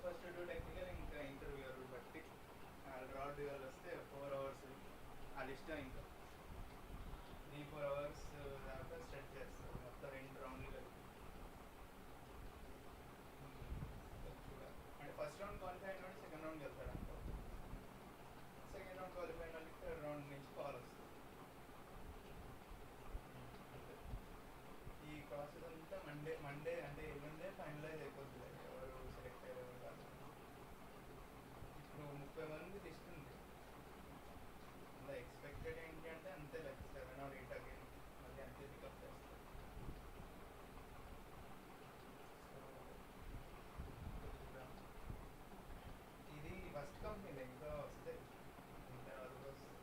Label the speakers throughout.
Speaker 1: First two technical ఇంకా ఇంటర్వ్యూలు బట్టి రాడ్ వాళ్ళు వస్తే 4 hours వాళ్ళ ఇష్టం. ఇంకా 3-4 hours దాకా స్ట్రెచ్ చేస్తారు మొత్తం 2 రౌండ్లు కలిపి. అంటే ఫస్ట్ రౌండ్ క్వాలిఫై అయిన వాడు సెకండ్ రౌండ్కి వెళ్తాడు అనుకో. సెకండ్ రౌండ్ క్వాలిఫై అయిన వాళ్ళకి థర్డ్ రౌండ్ నుంచి కాల్ వస్తుంది. ఈ ప్రాసెస్ అంతా మండే అంటే ఎల్లుండే ఫైనలైజ్ అయిపోతుంది ఎవరు సెలెక్ట్ అయ్యారు కాదు. ఇప్పుడు 30 మంది లిస్ట్ ఉంది. అలా ఎక్స్పెక్టెడ్ ఏంటి అంటే అంతే లైక్ 7 or 8 అగైన్ మళ్ళీ అంతే పికప్ చేస్తారు. ఇది ఫస్ట్ కంపెనీ ఇంకా వస్తే ఇంకా అదుగు వస్తుంది.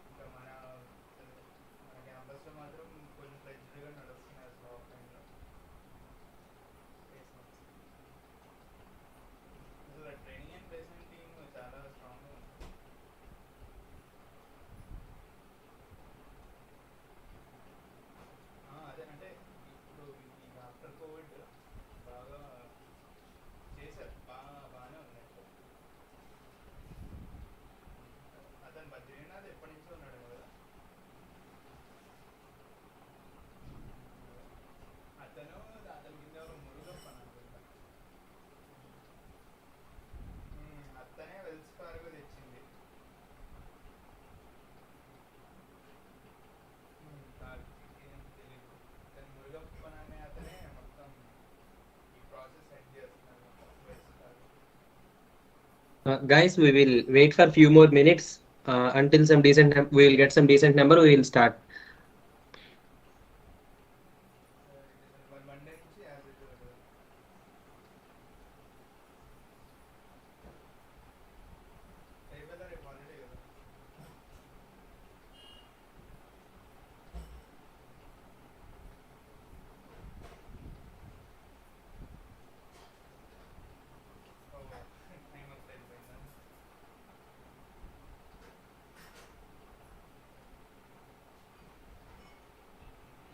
Speaker 1: ఇంకా మన క్యాంపస్లో మాత్రం కొంచెం ఫ్లెక్సిబుల్గా నడుస్తున్నాయి అసలు ఆఫ్లైన్లో. అసలు ట్రైనింగ్ అండ్ ప్లేస్మెంట్ టీమ్ చాలా స్ట్రాంగ్గా ఉంది. అదే అంటే ఇప్పుడు ఈ ఆఫ్టర్ కోవిడ్ బాగా చేశారు, బాగానే ఉన్నాయి. అతను బద్రీనాథ్ ఎప్పటి నుంచో ఉన్నాడు కదా. అతను కింద మురుగప్ప అనుకుంటా. అతనే వెల్స్ ఫార్గో తెచ్చింది. ఏం తెలీదు. అతను మురుగప్పన్ అనే అతనే మొత్తం ఈ ప్రాసెస్ హెడ్ చేస్తున్నాడు మొత్తం Wells Fargo.
Speaker 2: Guys, we will wait for few more minutes until some decent we will get some decent number. We will start.
Speaker 1: మరి మండే నుంచి యాజ్ యూజువల్ కదా. రేపు రేపు హాలిడే కదా. టైం అప్ అయిపోయిందా.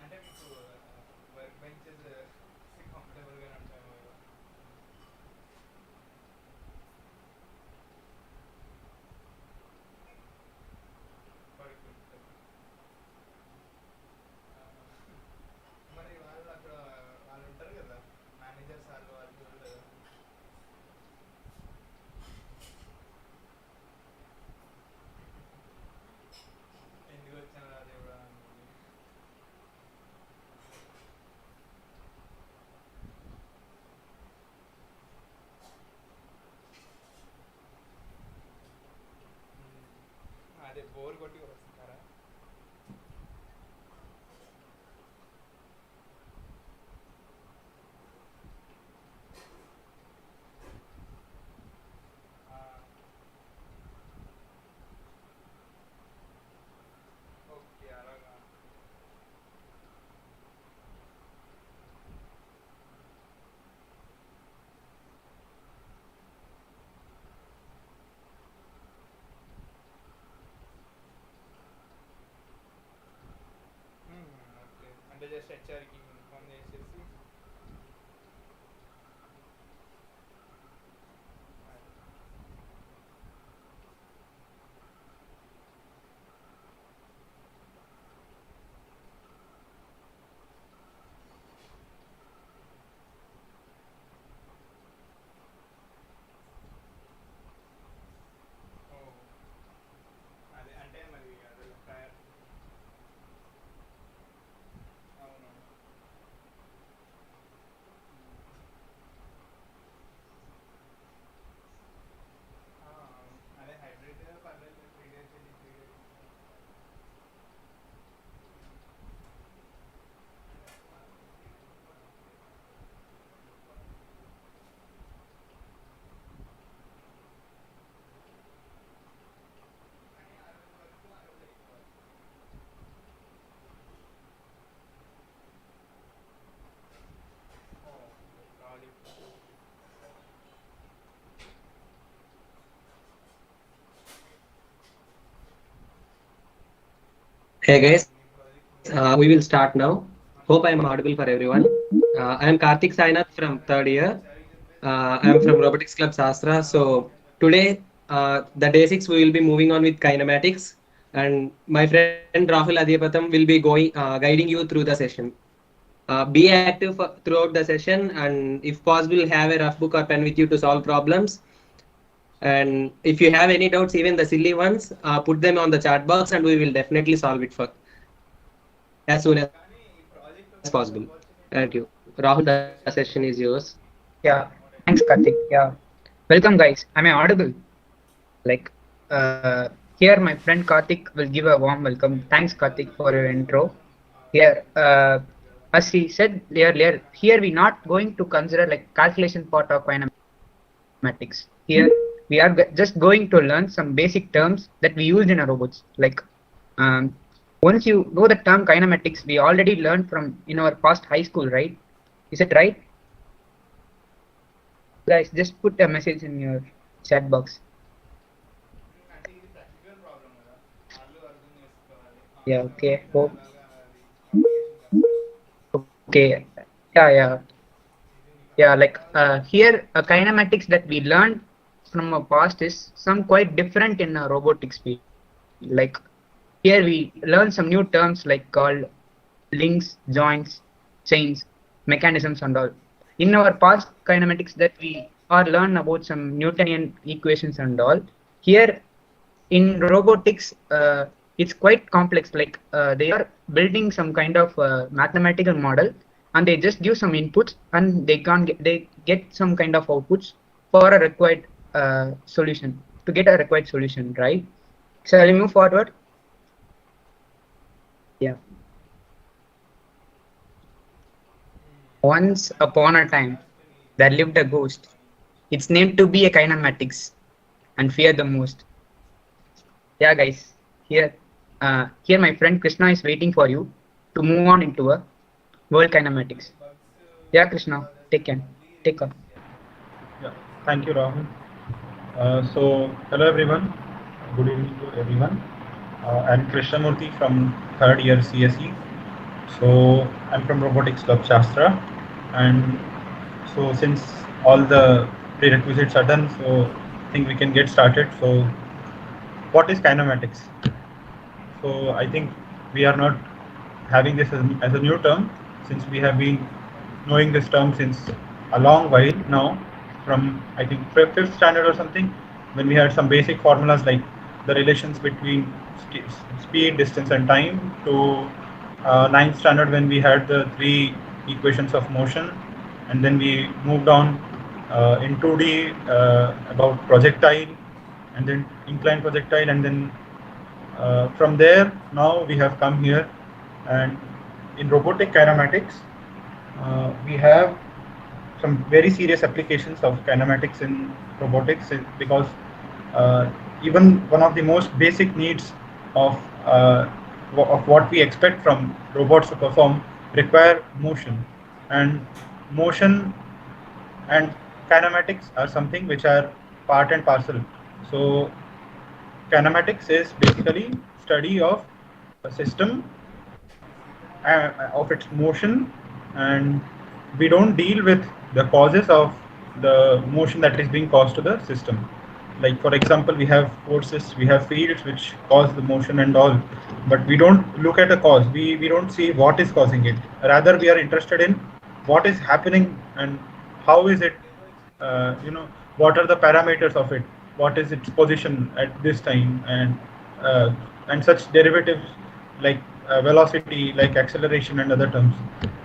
Speaker 1: అంటే మీకు వర్క్ బెంచెస్ కంఫర్టబుల్గానే ఉంటాము కదా. పడుకుంటారు. మరి వాళ్ళు అక్కడ వాళ్ళు ఉంటారు కదా మేనేజర్స్, వాళ్ళు చూడలేదు. ఎందుకు వచ్చాను రా దేవుడా అని. అదే బోర్ కొట్టి వస్తున్నారా. ఓకే అలాగా. ఓకే అంటే జస్ట్ హెచ్ఆర్కి ఇన్ఫార్మ్ చేసేసి అదే అంటే మరి అదే అవును. అదే హైబ్రిడ్ పర్లేదు 3 days 3 days.
Speaker 2: Hey guys, we will start now. Hope I am audible for everyone. I am Karthik Sainath from third year. I am from Robotics Club Sastra. So today, the day six, we will be moving on with kinematics, and my friend Rahul Adhipatham will be going guiding you through the session. Be active throughout the session, and if possible, have a rough book or pen with you to solve problems. And if you have any doubts, even the silly ones, put them on the chat box, and we will definitely solve it for as soon as possible. Thank you, Rahul. The session is yours.
Speaker 3: Yeah, thanks, Karthik. Yeah, welcome, guys. Am I audible? Like, here my friend Karthik will give a warm welcome. Thanks, Karthik, for your intro. Here, as he said earlier, here we not going to consider like calculation part of kinematics. Here we are just going to learn some basic terms that we used in our robots. Like, um, once you know the term kinematics, we already learned from in our past high school, right? Is it right? Guys, just put a message in your chat box.
Speaker 1: అంటే ఇది practical problem కదా, వాళ్ళు అర్థం చేసుకోవాలి.
Speaker 3: Yeah, okay. Hope.
Speaker 1: అలాగా అది application కాదు.
Speaker 3: Okay. Yeah. Yeah, like here kinematics that we learned from our past is some quite different in robotics field. Like here we learn some new terms like called links, joints, chains, mechanisms and all. In our past kinematics that we are learn about some Newtonian equations and all. Here in robotics, it's quite complex. Like they are building some kind of mathematical model, and they just give some inputs, and they get some kind of outputs for a required solution to get a required solution, right? Shall we move forward? Yeah. Once upon a time, there lived a ghost. It's named to be a kinematics and fear the most. Yeah, guys. Here my friend Krishna is waiting for you to move on into a world kinematics. Yeah, Krishna, take on.
Speaker 4: Yeah, thank you, Rahul. So, hello everyone. Good evening to everyone. I'm Krishnamurthy from third year CSE. So, I'm from Robotics Club Sastra, and so since all the prerequisites are done, so I think we can get started. So, what is kinematics? So, I think we are not having this as a new term, since we have been knowing this term since a long while now, from I think fifth standard or something, when we had some basic formulas like the relations between speed, distance and time, to ninth standard when we had the three equations of motion, and then we moved on in 2D about projectile, and then inclined projectile, and then from there now we have come here, and in robotic kinematics we have some very serious applications of kinematics in robotics, because even one of the most basic needs of what we expect from robots to perform require motion, and motion and kinematics are something which are part and parcel. So kinematics is basically study of a system, of its motion, and we don't deal with the causes of the motion that is being caused to the system. Like for example, we have forces, we have fields which cause the motion and all, but we don't look at the cause. We don't see what is causing it. Rather, we are interested in what is happening and how is it, what are the parameters of it, what is its position at this time, and such derivatives like velocity, like acceleration and other terms.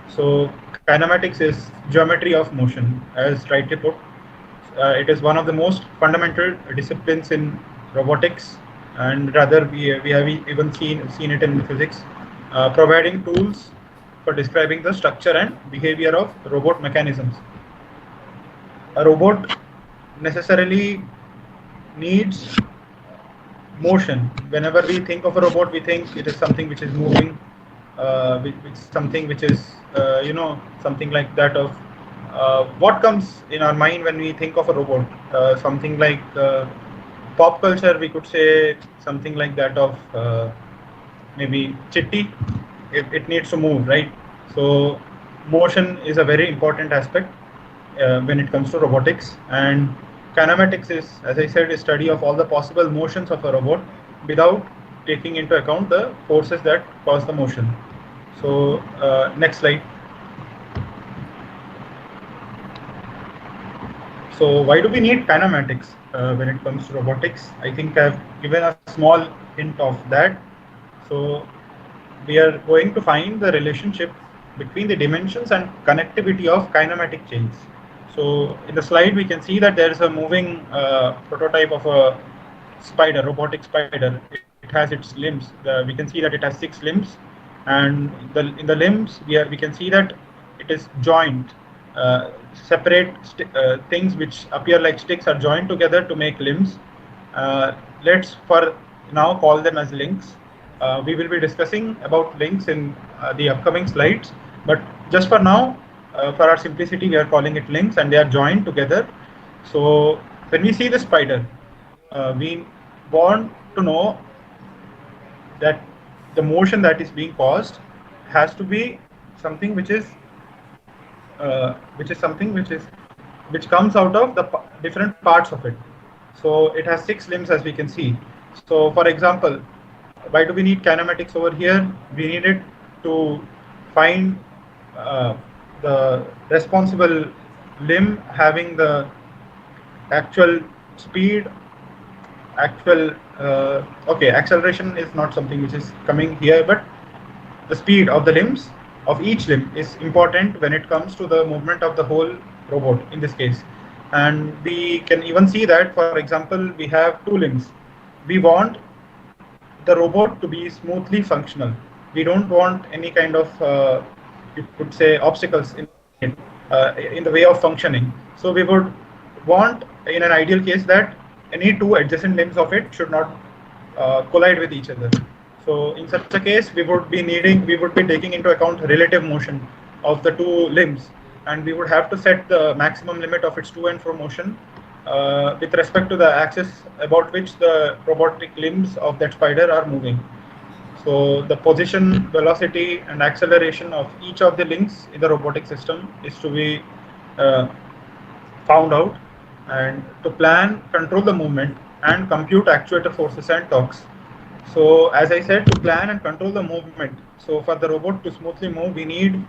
Speaker 4: So kinematics is geometry of motion, as rightly put. It is one of the most fundamental disciplines in robotics, and rather we have even seen it in physics, providing tools for describing the structure and behavior of robot mechanisms. A robot necessarily needs motion. Whenever we think of a robot, we think it is something which is moving, something which is something like that of what comes in our mind when we think of a robot. Something like pop culture, we could say something like that of maybe Chitty. It needs to move, right? So motion is a very important aspect when it comes to robotics, and kinematics is, as I said, a study of all the possible motions of a robot without taking into account the forces that cause the motion. So next slide. So why do we need kinematics when it comes to robotics? I think I've given a small hint of that. So we are going to find the relationship between the dimensions and connectivity of kinematic chains. So in the slide we can see that there is a moving prototype of a spider, robotic spider. It has its limbs. We can see that it has 6 limbs, and in the limbs we can see that it is joined. Separate things which appear like sticks are joined together to make limbs. Let's for now call them as links. We will be discussing about links in the upcoming slides, but just for now, for our simplicity, we are calling it links, and they are joined together. So when we see the spider, we want to know that the motion that is being caused has to be something which comes out of the different parts of it. So it has 6 limbs, as we can see. So for example, why do we need kinematics over here? We need it to find the responsible limb having the actual speed, acceleration is not something which is coming here, but the speed of the limbs of each limb is important when it comes to the movement of the whole robot in this case. And we can even see that, for example, we have 2 limbs. We want the robot to be smoothly functional. We don't want any kind of you could say obstacles in it in the way of functioning. So we would want, in an ideal case, that any 2 adjacent limbs of it should not collide with each other. So in such a case, we would be taking into account relative motion of the 2 limbs, and we would have to set the maximum limit of its to and fro motion with respect to the axis about which the robotic limbs of that spider are moving. So the position, velocity, and acceleration of each of the links in the robotic system is to be found out, and to plan, control the movement, and compute actuator forces and torques. So as I said, to plan and control the movement. So for the robot to smoothly move, we need,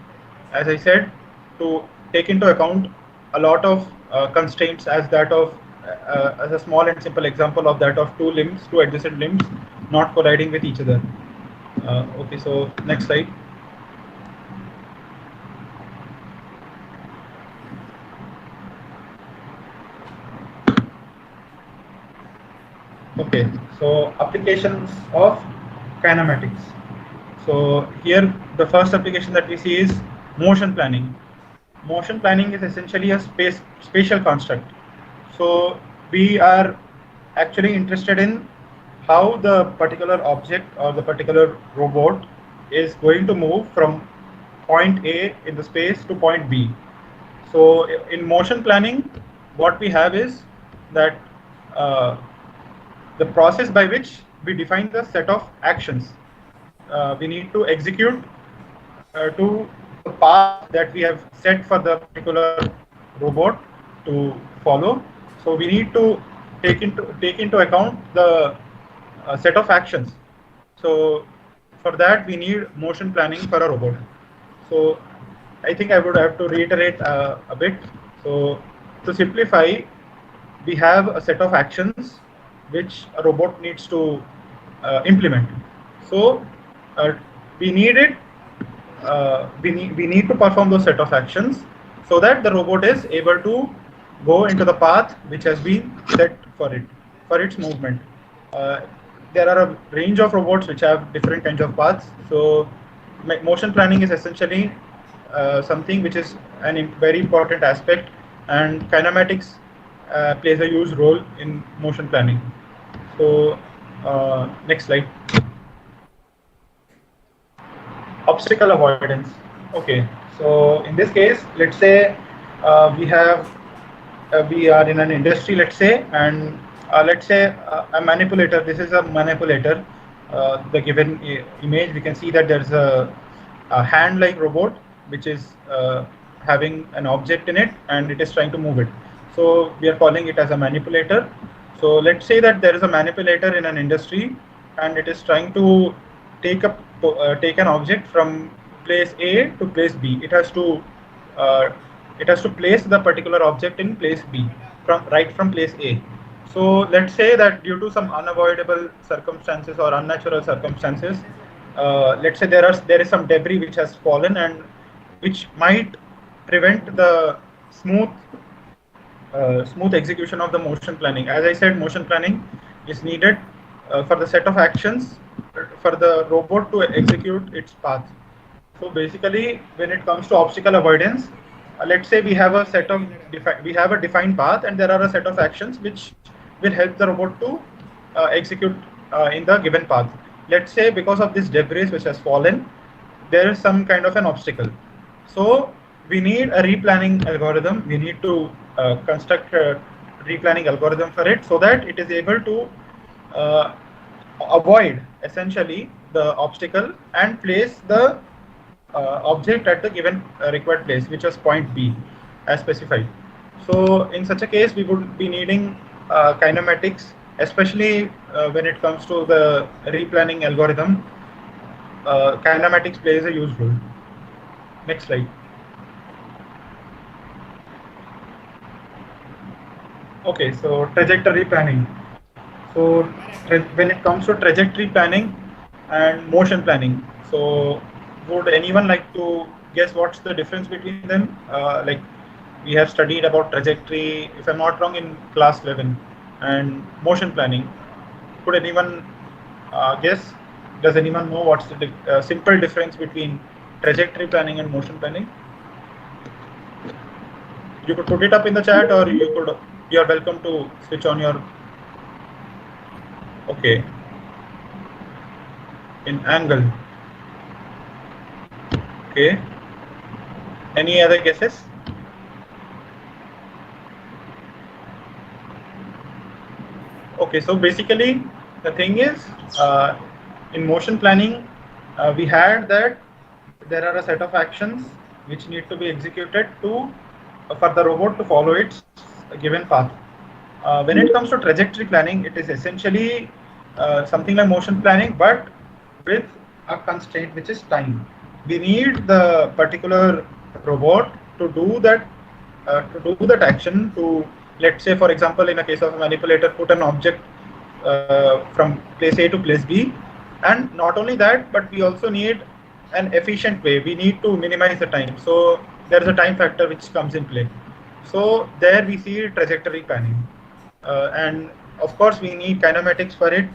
Speaker 4: as I said, to take into account a lot of constraints as a small and simple example of that of 2 limbs, 2 adjacent limbs not colliding with each other. Okay, so next slide. Okay, so applications of kinematics. So here the first application that we see is motion planning. Motion planning is essentially a spatial construct. So we are actually interested in how the particular object or the particular robot is going to move from point A in the space to point B. So in motion planning, what we have is that the process by which we define the set of actions we need to execute to the path that we have set for the particular robot to follow. So we need to take into account the set of actions. So for that we need motion planning for a robot. So I think I would have to reiterate a bit. So to simplify, we have a set of actions which a robot needs to implement. So we need it. We need to perform those set of actions so that the robot is able to go into the path which has been set for its movement. There are a range of robots which have different kinds of paths. So motion planning is essentially something which is a very important aspect, and kinematics plays a huge role in motion planning. So next slide. Obstacle avoidance. Okay, so in this case, let's say we are in an industry, let's say, and let's say a manipulator. This is a manipulator. The given image, we can see that there's a hand-like robot which is having an object in it and it is trying to move it. So we are calling it as a manipulator. So let's say that there is a manipulator in an industry and it is trying to take an object from place A to place B. Uh, it has to place the particular object in place B from place A. So let's say that due to some unavoidable circumstances or unnatural circumstances, let's say there is some debris which has fallen and which might prevent the smooth execution of the motion planning. As I said, motion planning is needed for the set of actions for the robot to execute its path. So basically, when it comes to obstacle avoidance, let's say we have a defined path, and there are a set of actions which will help the robot to execute in the given path. Let's say because of this debris which has fallen, there is some kind of an obstacle. So we need a replanning algorithm. We need to construct a replanning algorithm for it so that it is able to avoid essentially the obstacle and place the object at the given required place, which is point B as specified. So in such a case, we would be needing kinematics, especially when it comes to the replanning algorithm. Kinematics plays a huge role. Next slide. Okay, so trajectory planning. So when it comes to trajectory planning and motion planning, so would anyone like to guess what's the difference between them? Like we have studied about trajectory, if I'm not wrong, in class 11, and motion planning. Could anyone guess? Does anyone know what's the simple difference between trajectory planning and motion planning? You could put it up in the chat, or you are welcome to switch on your. Okay. In angle. Okay. Any other guesses? Okay, so basically the thing is, in motion planning, we had that there are a set of actions which need to be executed for the robot to follow its given path. When it comes to trajectory planning, it is essentially something like motion planning, but with a constraint, which is time. We need the particular robot to do that action to, let's say, for example, in a case of a manipulator, put an object from place A to place B. And not only that, but we also need an efficient way. We need to minimize the time. So there is a time factor which comes in play. So there we see trajectory planning. And of course, we need kinematics for it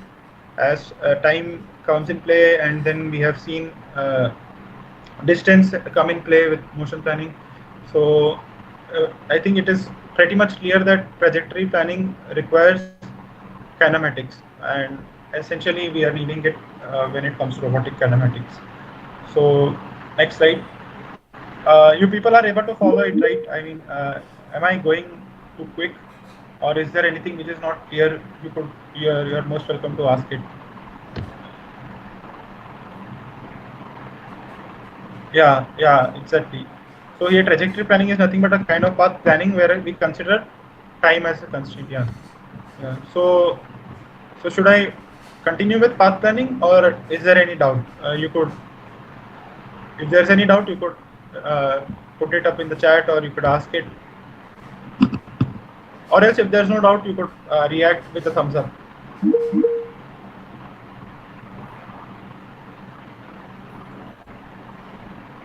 Speaker 4: as time comes in play. And then we have seen distance come in play with motion planning. So I think it is pretty much clear that trajectory planning requires kinematics, and essentially we are needing it when it comes to robotic kinematics. So next slide. You people are able to follow it, right? I mean, am I going too quick, or is there anything which is not clear? You're most welcome to ask it. Yeah, exactly. So here trajectory planning is nothing but a kind of path planning where we consider time as a constraint. Yeah. So should I continue with path planning, or is there any doubt? If there's any doubt, you could put it up in the chat, or you could ask it. Or else, if there's no doubt, you could react with a thumbs up.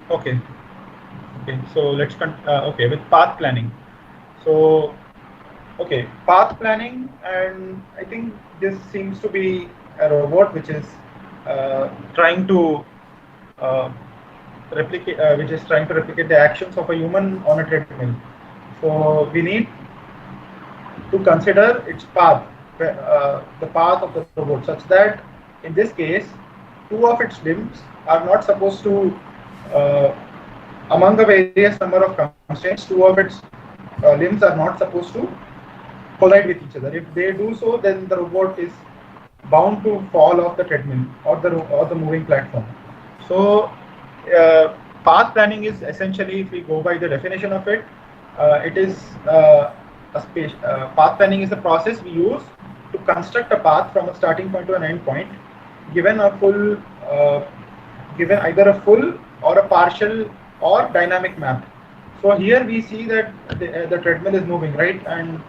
Speaker 4: Okay. So let's okay, with path planning. So okay, path planning, and I think this seems to be a robot which is trying to replicate the actions of a human on a treadmill. So we need to consider its path, the path of the robot, such that in this case, two of its limbs are not supposed to, among the various number of constraints, two of its limbs are not supposed to collide with each other. If they do so, then the robot is bound to fall off the treadmill or the moving platform. So path planning is essentially, if we go by the definition of it, it is path planning is the process we use to construct a path from a starting point to an end point, given a full, given either a full or a partial or dynamic map. So here we see that the treadmill is moving, right? And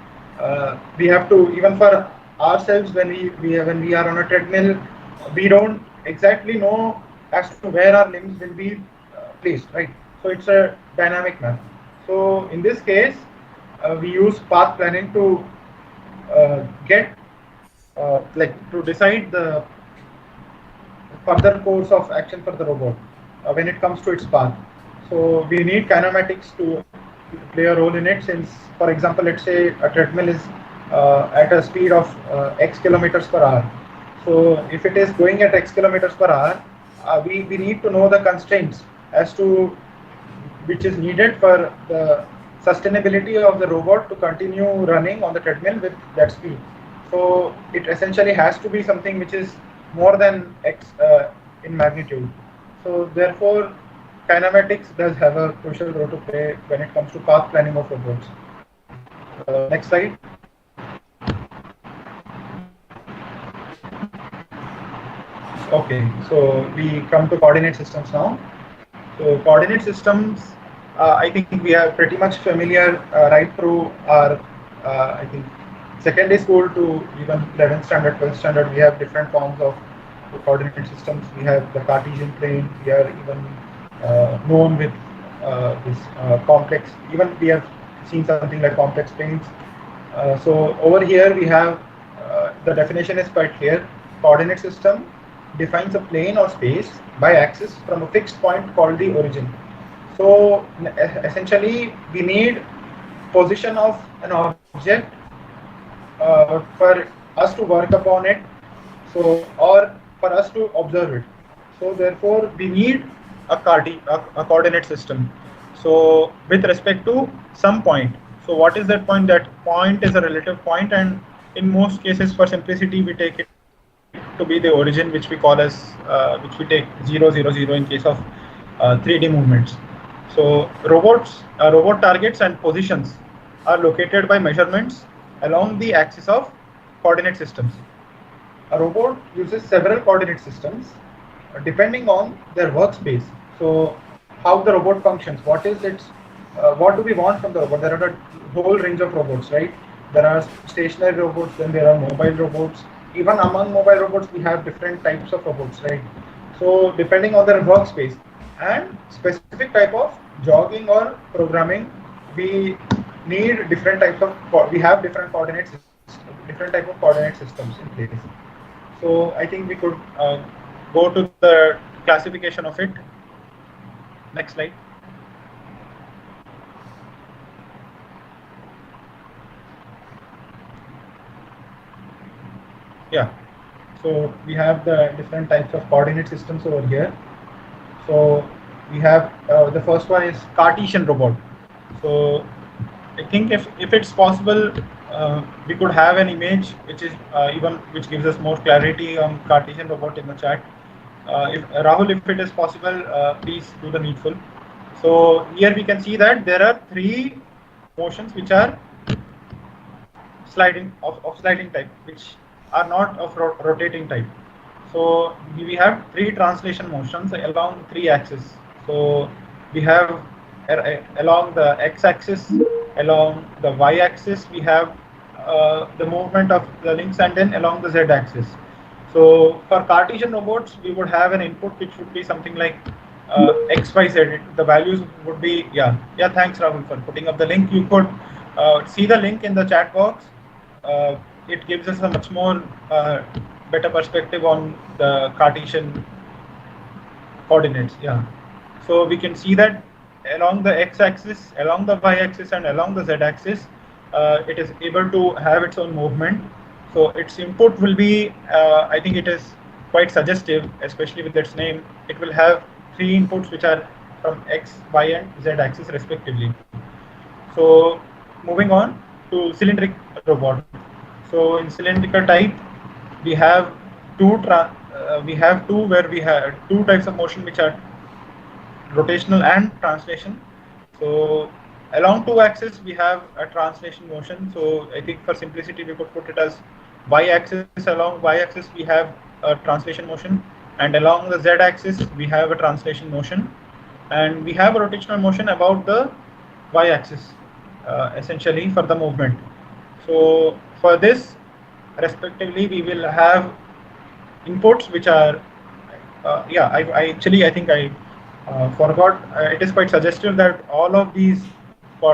Speaker 4: we have to, even for ourselves, when we are on a treadmill, we don't exactly know as to where our limbs will be placed, right? So it's a dynamic map. So in this case, we use path planning to get like to decide the further course of action for the robot when it comes to its path. So we need kinematics to play a role in it, since, for example, let's say a treadmill is at a speed of x kilometers per hour. So if it is going at x kilometers per hour, we need to know the constraints as to which is needed for the sustainability of the robot to continue running on the treadmill with that speed. So it essentially has to be something which is more than x in magnitude. So therefore, kinematics does have a crucial role to play when it comes to path planning of robots. Next slide. Okay, so we come to coordinate systems now. So coordinate systems, I think we are pretty much familiar right through our, I think, secondary school to even 11th standard, 12th standard. We have different forms of coordinate systems. We have the Cartesian plane. We are even known with this complex. Even we have seen something like complex planes. So over here we have the definition is quite clear. Coordinate system defines a plane or space by axis from a fixed point called the origin. So essentially we need position of an object for us to work upon it, so or for us to observe it. So therefore we need a coordinate system. So with respect to some point. So what is that point? That point is a relative point, and in most cases, for simplicity, we take it to be the origin, which we call as which we take 0, 0, 0 in case of 3D movements. So robot targets and positions are located by measurements along the axis of coordinate systems. A robot uses several coordinate systems depending on their workspace. So how the robot functions, what is its, what do we want from the robot? There are a whole range of robots, right? There are stationary robots, then there are mobile robots. Even among mobile robots, we have different types of robots, right? So depending on their workspace and specific type of jogging or programming, we need different types of, we have different coordinates, different type of coordinate systems in place. So I think we could go to the classification of it. Next slide. Yeah, so we have the different types of coordinate systems over here. So we have the first one is Cartesian Robot. So I think if it's possible, we could have an image which is which gives us more clarity on Cartesian Robot in the chat. If Rahul, if it is possible, please do the needful. So here we can see that there are 3 motions which are sliding of sliding type, which are not of rotating type. So we have 3 translation motions along 3 axes. So we have along the x-axis, along the y-axis, we have the movement of the links, and then along the z-axis. So for Cartesian robots, we would have an input which would be something like x, y, z. The values would be, thanks Rahul for putting up the link. You could see the link in the chat box. It gives us a much more better perspective on the Cartesian coordinates. So we can see that along the x-axis, along the y-axis, and along the z-axis, it is able to have its own movement. So its input will be, I think it is quite suggestive, especially with its name. It will have 3 inputs which are from x, y, and z axis respectively. So moving on to cylindric robot. So in cylindrical type, we have two where we have 2 types of motion which are rotational and translation. So along two axes we have a translation motion. So I think for simplicity we could put it as y-axis. Along y-axis we have a translation motion, and along the z-axis we have a translation motion, and we have a rotational motion about the y-axis essentially for the movement. So for this respectively we will have inputs which are I actually I think I forgot. It is quite suggestive that all of these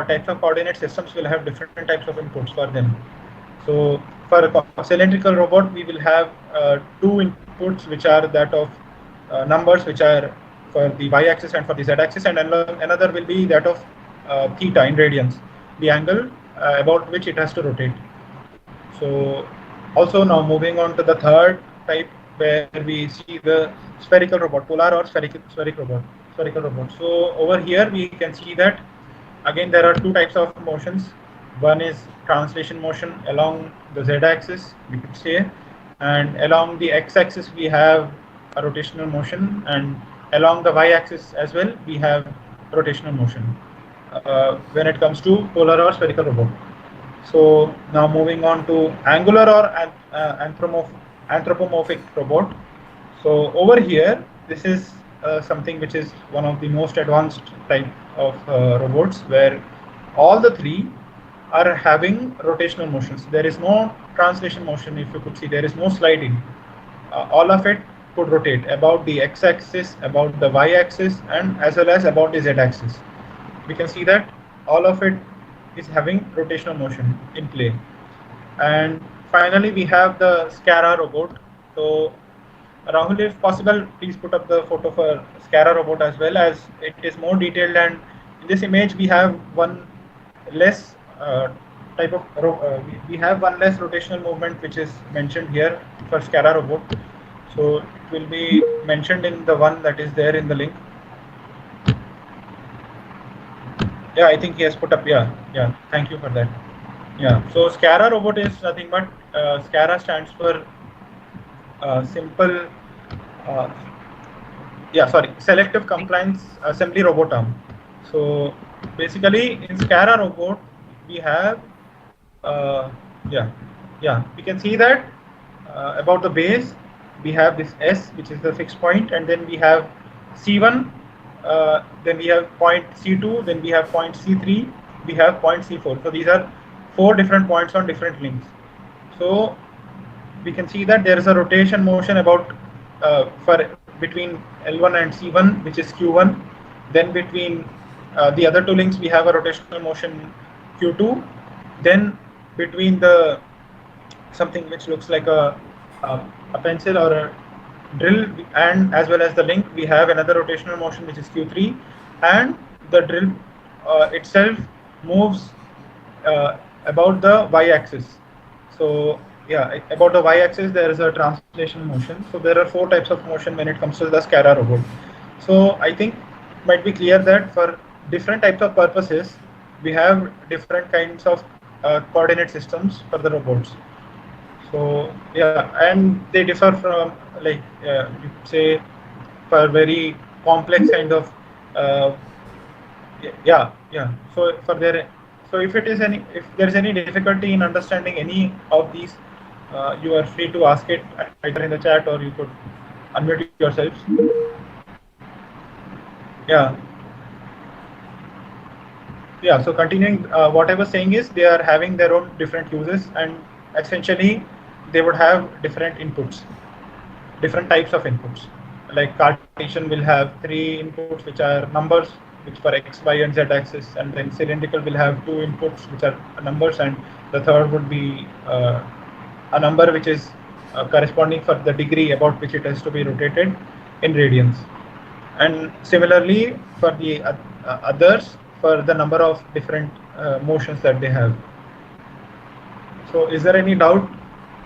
Speaker 4: types of coordinate systems will have different types of inputs for them. So for a cylindrical robot, we will have two inputs which are that of numbers which are for the y-axis and for the z-axis, and another will be that of theta in radians, the angle about which it has to rotate. So also now moving on to the third type, where we see the spherical robot, polar or spherical robot. So over here we can see that again there are two types of motions. One is translation motion along the z-axis, we could say, and along the x-axis we have a rotational motion, and along the y-axis as well we have rotational motion when it comes to polar or spherical robot. So now moving on to angular or anthropomorphic robot. So over here, this is something which is one of the most advanced type of robots, where all the three are having rotational motions. There is no translation motion. If you could see, there is no sliding. All of it could rotate about the x-axis, about the y-axis, and as well as about the z-axis. We can see that all of it is having rotational motion in play. And finally we have the Scara robot. So Rahul, if possible, please put up the photo for Scara robot as well, as it is more detailed, and in this image we have one less we have one less rotational movement which is mentioned here for Scara robot. So it will be mentioned in the one that is there in the link. Yeah, I think he has put up. Yeah. Thank you for that. Yeah. So Scara robot is nothing but Scara stands for simple. Selective compliance assembly robot arm. So basically, in Scara robot, we have we can see that about the base we have this S, which is the fixed point, and then we have C1. Then we have point C2, then we have point C3, we have point C4. So these are four different points on different links. So we can see that there is a rotation motion about between L1 and C1, which is Q1. Then between the other two links we have a rotational motion Q2. Then between the something which looks like a pencil or a drill, and as well as the link, we have another rotational motion which is Q3, and the drill itself moves about the y-axis. So about the y-axis there is a translation motion. So there are four types of motion when it comes to the Scara robot. So I think it might be clear that for different types of purposes we have different kinds of coordinate systems for the robots. So and they differ from, like you could say, for very complex kind of So if there is any difficulty in understanding any of these, you are free to ask it either in the chat, or you could unmute yourselves. So continuing, what I was saying is they are having their own different uses, and essentially they would have different inputs, different types of inputs. Like Cartesian will have three inputs which are numbers, which for x, y, and z axis, and then cylindrical will have two inputs which are numbers, and the third would be a number which is corresponding for the degree about which it has to be rotated in radians. And similarly for the others, for the number of different motions that they have. So is there any doubt?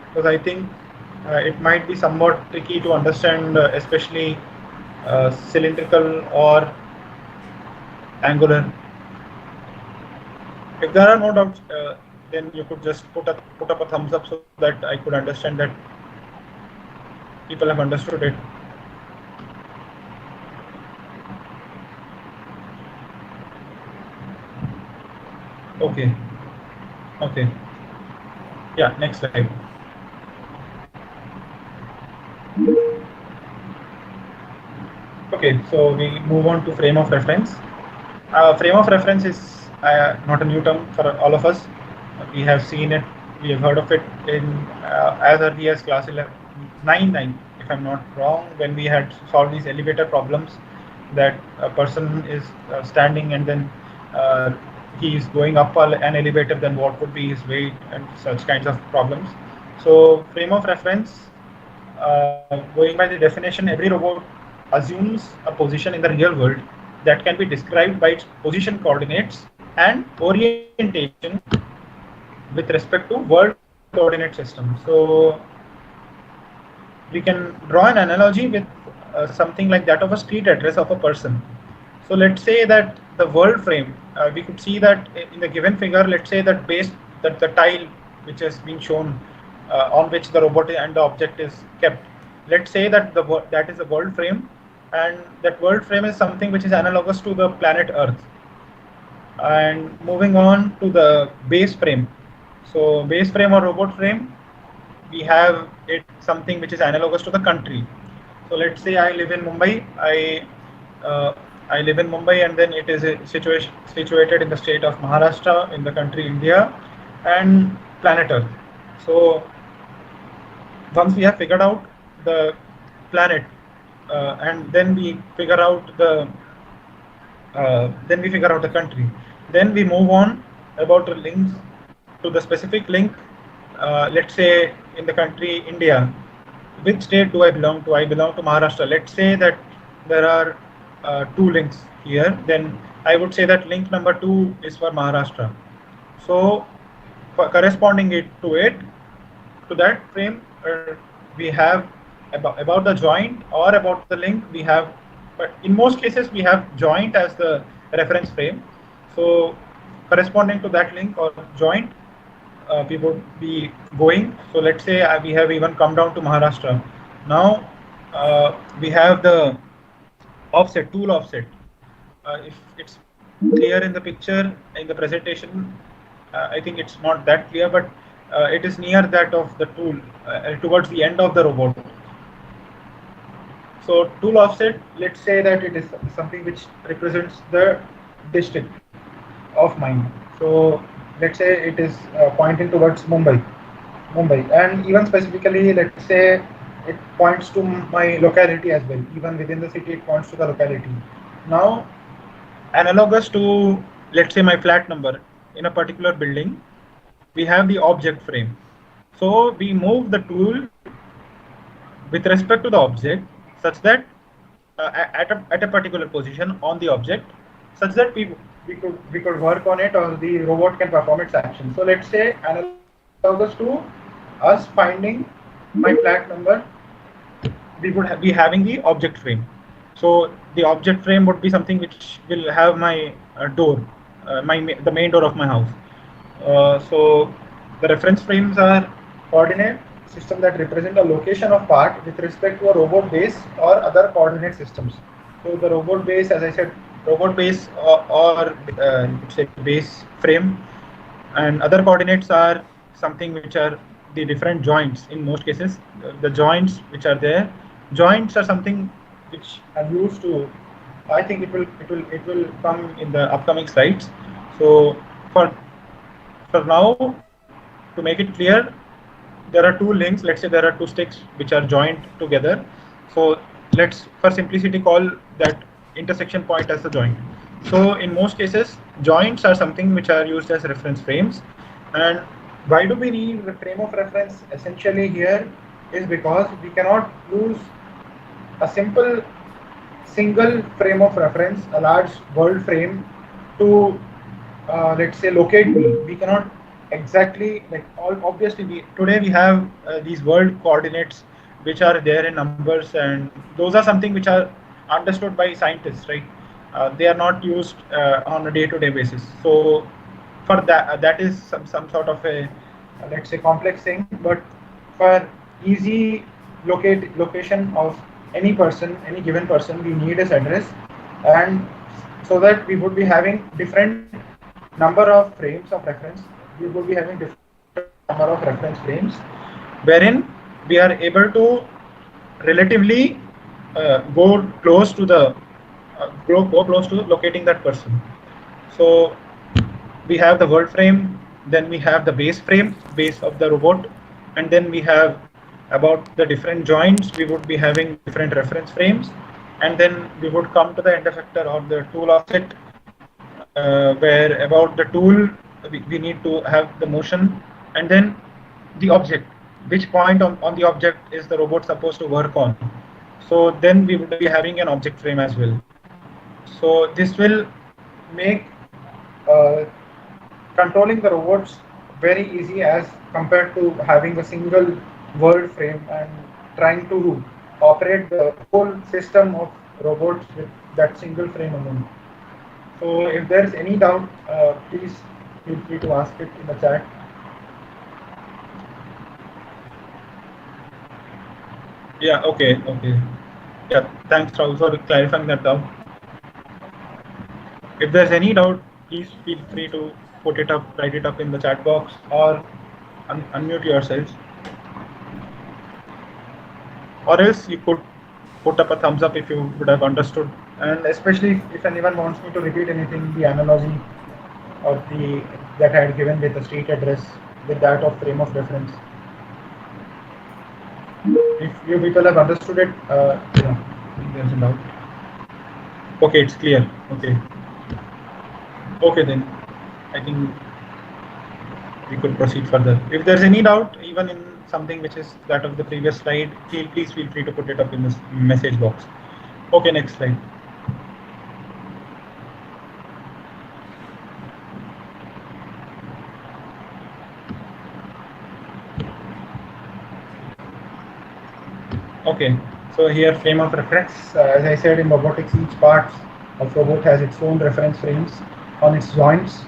Speaker 4: Because I think it might be somewhat tricky to understand, especially cylindrical or angular. If there are no doubts, then you could just put up a thumbs up so that I could understand that people have understood it. Okay. Okay. Yeah. Next slide. Okay. So we move on to frame of reference. Frame of reference is not a new term for all of us. We have seen it, we have heard of it in as early as class 11, 9, if I'm not wrong, when we had solved these elevator problems that a person is standing and then uh, he is going up an elevator, then what would be his weight and such kinds of problems. So frame of reference, going by the definition, every robot assumes a position in the real world that can be described by its position coordinates and orientation with respect to world coordinate system. So we can draw an analogy with something like that of a street address of a person. So let's say that the world frame, we could see that in the given figure, let's say that based that the tile which has been shown on which the robot and the object is kept. Let's say that that is the world frame, and that world frame is something which is analogous to the planet Earth. And moving on to the base frame. So base frame or robot frame, we have it something which is analogous to the country. So let's say I live in Mumbai. I live in Mumbai, and then it is situated in the state of Maharashtra in the country India and planet Earth. So once we have figured out the planet, and then we figure out the country. Then we move on about the links to the specific link. Let's say in the country India, which state do I belong to? I belong to Maharashtra. Let's say that there are two links here. Then I would say that link number 2 is for Maharashtra. So corresponding to that frame, we have about the joint or about the link we have, but in most cases we have joint as the reference frame. So corresponding to that link or joint, we would be going. So let's say we have even come down to Maharashtra. Now we have the offset, tool offset. If it's clear in the picture, in the presentation, I think it's not that clear, but it is near that of the tool towards the end of the robot. So tool offset, let's say that it is something which represents the district of mine. So let's say it is pointing towards Mumbai, and even specifically, let's say it points to my locality as well. Even within the city, it points to the locality. Now, analogous to, let's say, my flat number in a particular building, we have the object frame. So we move the tool with respect to the object such that at a particular position on the object, such that we could work on it, or the robot can perform its action. So let's say analogous to us finding my flat number, we would be having the object frame. So the object frame would be something which will have my door, the main door of my house. So the reference frames are coordinate system that represent a location of part with respect to a robot base or other coordinate systems. So the robot base, as I said, robot base or you could say base frame, and other coordinates are something which are the different joints. In most cases, the joints which are there, joints are something which are used to, I think it will come in the upcoming slides. So for now, to make it clear, there are two links. Let's say there are two sticks which are joined together. So let's, for simplicity, call that intersection point as the joint. So in most cases, joints are something which are used as reference frames. And why do we need the frame of reference? Essentially here is because we cannot use a single frame of reference, a large world frame, to let's say locate me. We cannot exactly, like, obviously today we have these world coordinates which are there in numbers, and those are something which are understood by scientists, right? They are not used on a day-to-day basis. So for that is some sort of a let's say complex thing, but for easy location of any given person, we need his address, and so that we would be having different number of frames of reference. We would be having different number of reference frames, wherein we are able to relatively go close to the go close to locating that person. So we have the world frame, then we have the base frame, base of the robot, and then we have about the different joints. We would be having different reference frames, and then we would come to the end effector or the tool offset, where about the tool we need to have the motion, and then the object, which point on the object is the robot supposed to work on. So then we would be having an object frame as well. So this will make uh, controlling the robots very easy as compared to having a single world frame and trying to operate the whole system of robots with that single frame alone. So if there's any doubt, please feel free to ask it in the chat. Yeah, okay, okay. Yeah, thanks Rahul for clarifying that doubt. If there's any doubt, please feel free to put it up, write it up in the chat box, or unmute yourselves. Or else you could put up a thumbs up if you would have understood. And especially if anyone wants me to repeat anything, the analogy or the that I had given with the street address with that of frame of reference. If you people have understood it, yeah, there's a doubt. Okay, it's clear. Okay. Okay, then I think we could proceed further. If there's any doubt, even in something which is that of the previous slide, please feel free to put it up in this message box. Okay, next slide. Okay, so here frame of reference. As I said, in robotics, each part of robot has its own reference frames on its joints.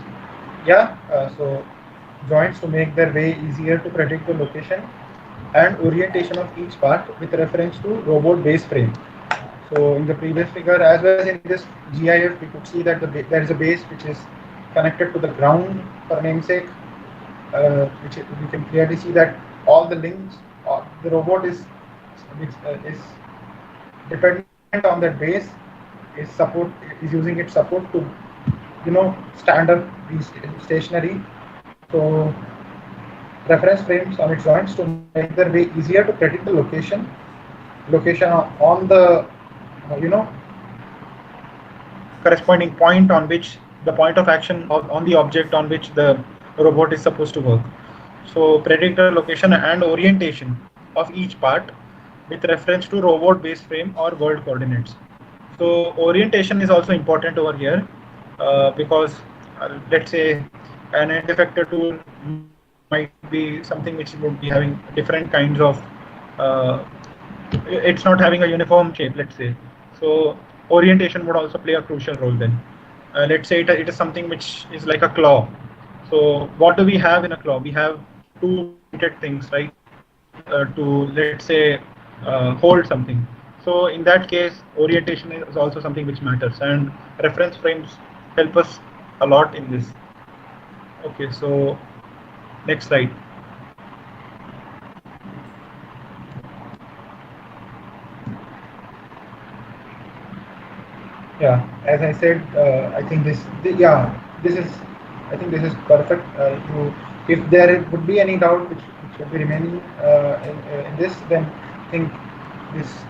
Speaker 4: Yeah, so joints to make their way easier to predict the location and orientation of each part with reference to robot base frame. So in the previous figure as well as in this GIF, we could see that there is a base which is connected to the ground for namesake, which we can clearly see that all the links, the robot is dependent on that base, is using its support to stand up, be stationary. So reference frames on its joints to make their way easier to predict the location on the corresponding point on which the point of action on the object on which the robot is supposed to work. So predict the location and orientation of each part with reference to robot base frame or world coordinates. So orientation is also important over here, because let's say an end effector tool might be something which would be having different kinds of it's not having a uniform shape, let's say. So orientation would also play a crucial role then. Let's say it is something which is like a claw. So what do we have in a claw? We have two pointed things, right, to, let's say, hold something. So in that case, orientation is also something which matters, and reference frames help us a lot in this. Okay, so next slide. Yeah, as I said, I think this is perfect. If there would be any doubt which would be remaining in this, then I think this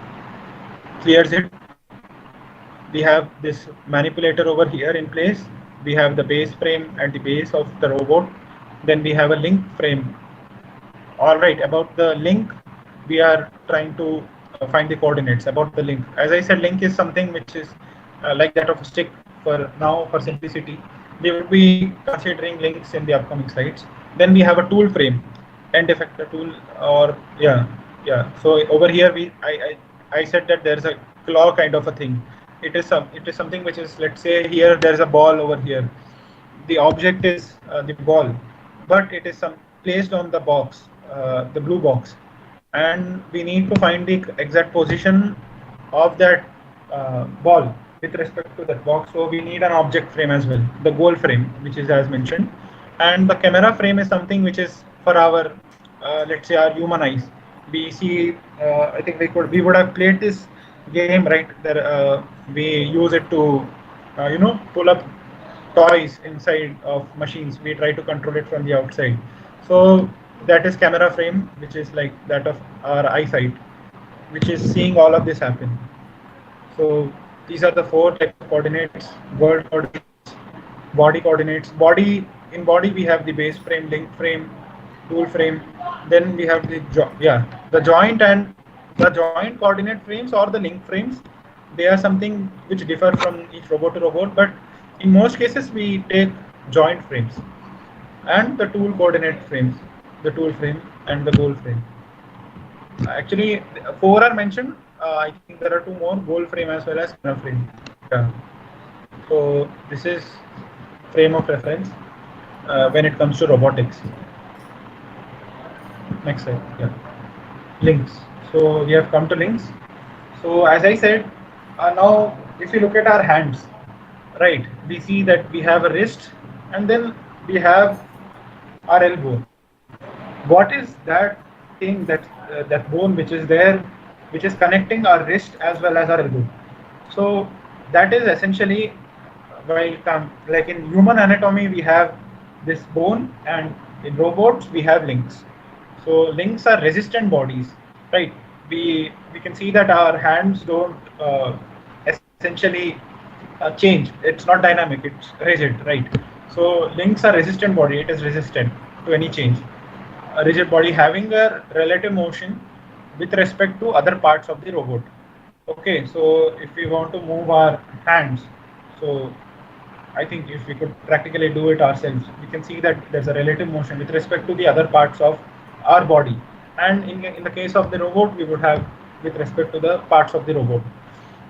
Speaker 4: clears it. We have this manipulator over here in place. We have the base frame at the base of the robot. Then we have a link frame. All right, about the link, we are trying to find the coordinates about the link. As I said, link is something which is like that of a stick for now, for simplicity. We will be considering links in the upcoming slides. Then we have a tool frame, end effector tool, or yeah. So over here I said that there's a claw kind of a thing. It is something which is, let's say here there's a ball over here. The object is the ball, but it is placed on the box, the blue box, and we need to find the exact position of that ball with respect to that box. So we need an object frame as well, the goal frame, which is as mentioned, and the camera frame is something which is for our, let's say, our human eyes. We see, I think we would have played this game, right? There, we use it to, pull up toys inside of machines. We try to control it from the outside. So that is camera frame, which is like that of our eyesight, which is seeing all of this happen. So these are the four types of coordinates: world coordinates, body coordinates. Body we have the base frame, link frame, tool frame. Then we have the joint and the joint coordinate frames or the link frames. They are something which differ from each robot to robot, but in most cases we take joint frames and the tool coordinate frames, the tool frame and the goal frame. Actually, four are mentioned. I think there are two more: goal frame as well as camera frame. Yeah. So this is frame of reference when it comes to robotics. Next slide. Yeah. Links. So we have come to links. So as I said, now if you look at our hands, right, we see that we have a wrist and then we have our elbow. What is that thing, that bone which is there, which is connecting our wrist as well as our elbow? So that is essentially, like in human anatomy we have this bone, and in robots we have links. So links are resistant bodies, right? We can see that our hands don't essentially change. It's not dynamic, it's rigid, right? So links are resistant body, it is resistant to any change. A rigid body having a relative motion with respect to other parts of the robot. Okay, so if we want to move our hands, so I think if we could practically do it ourselves, we can see that there's a relative motion with respect to the other parts of our body. And in the case of the robot, we would have with respect to the parts of the robot.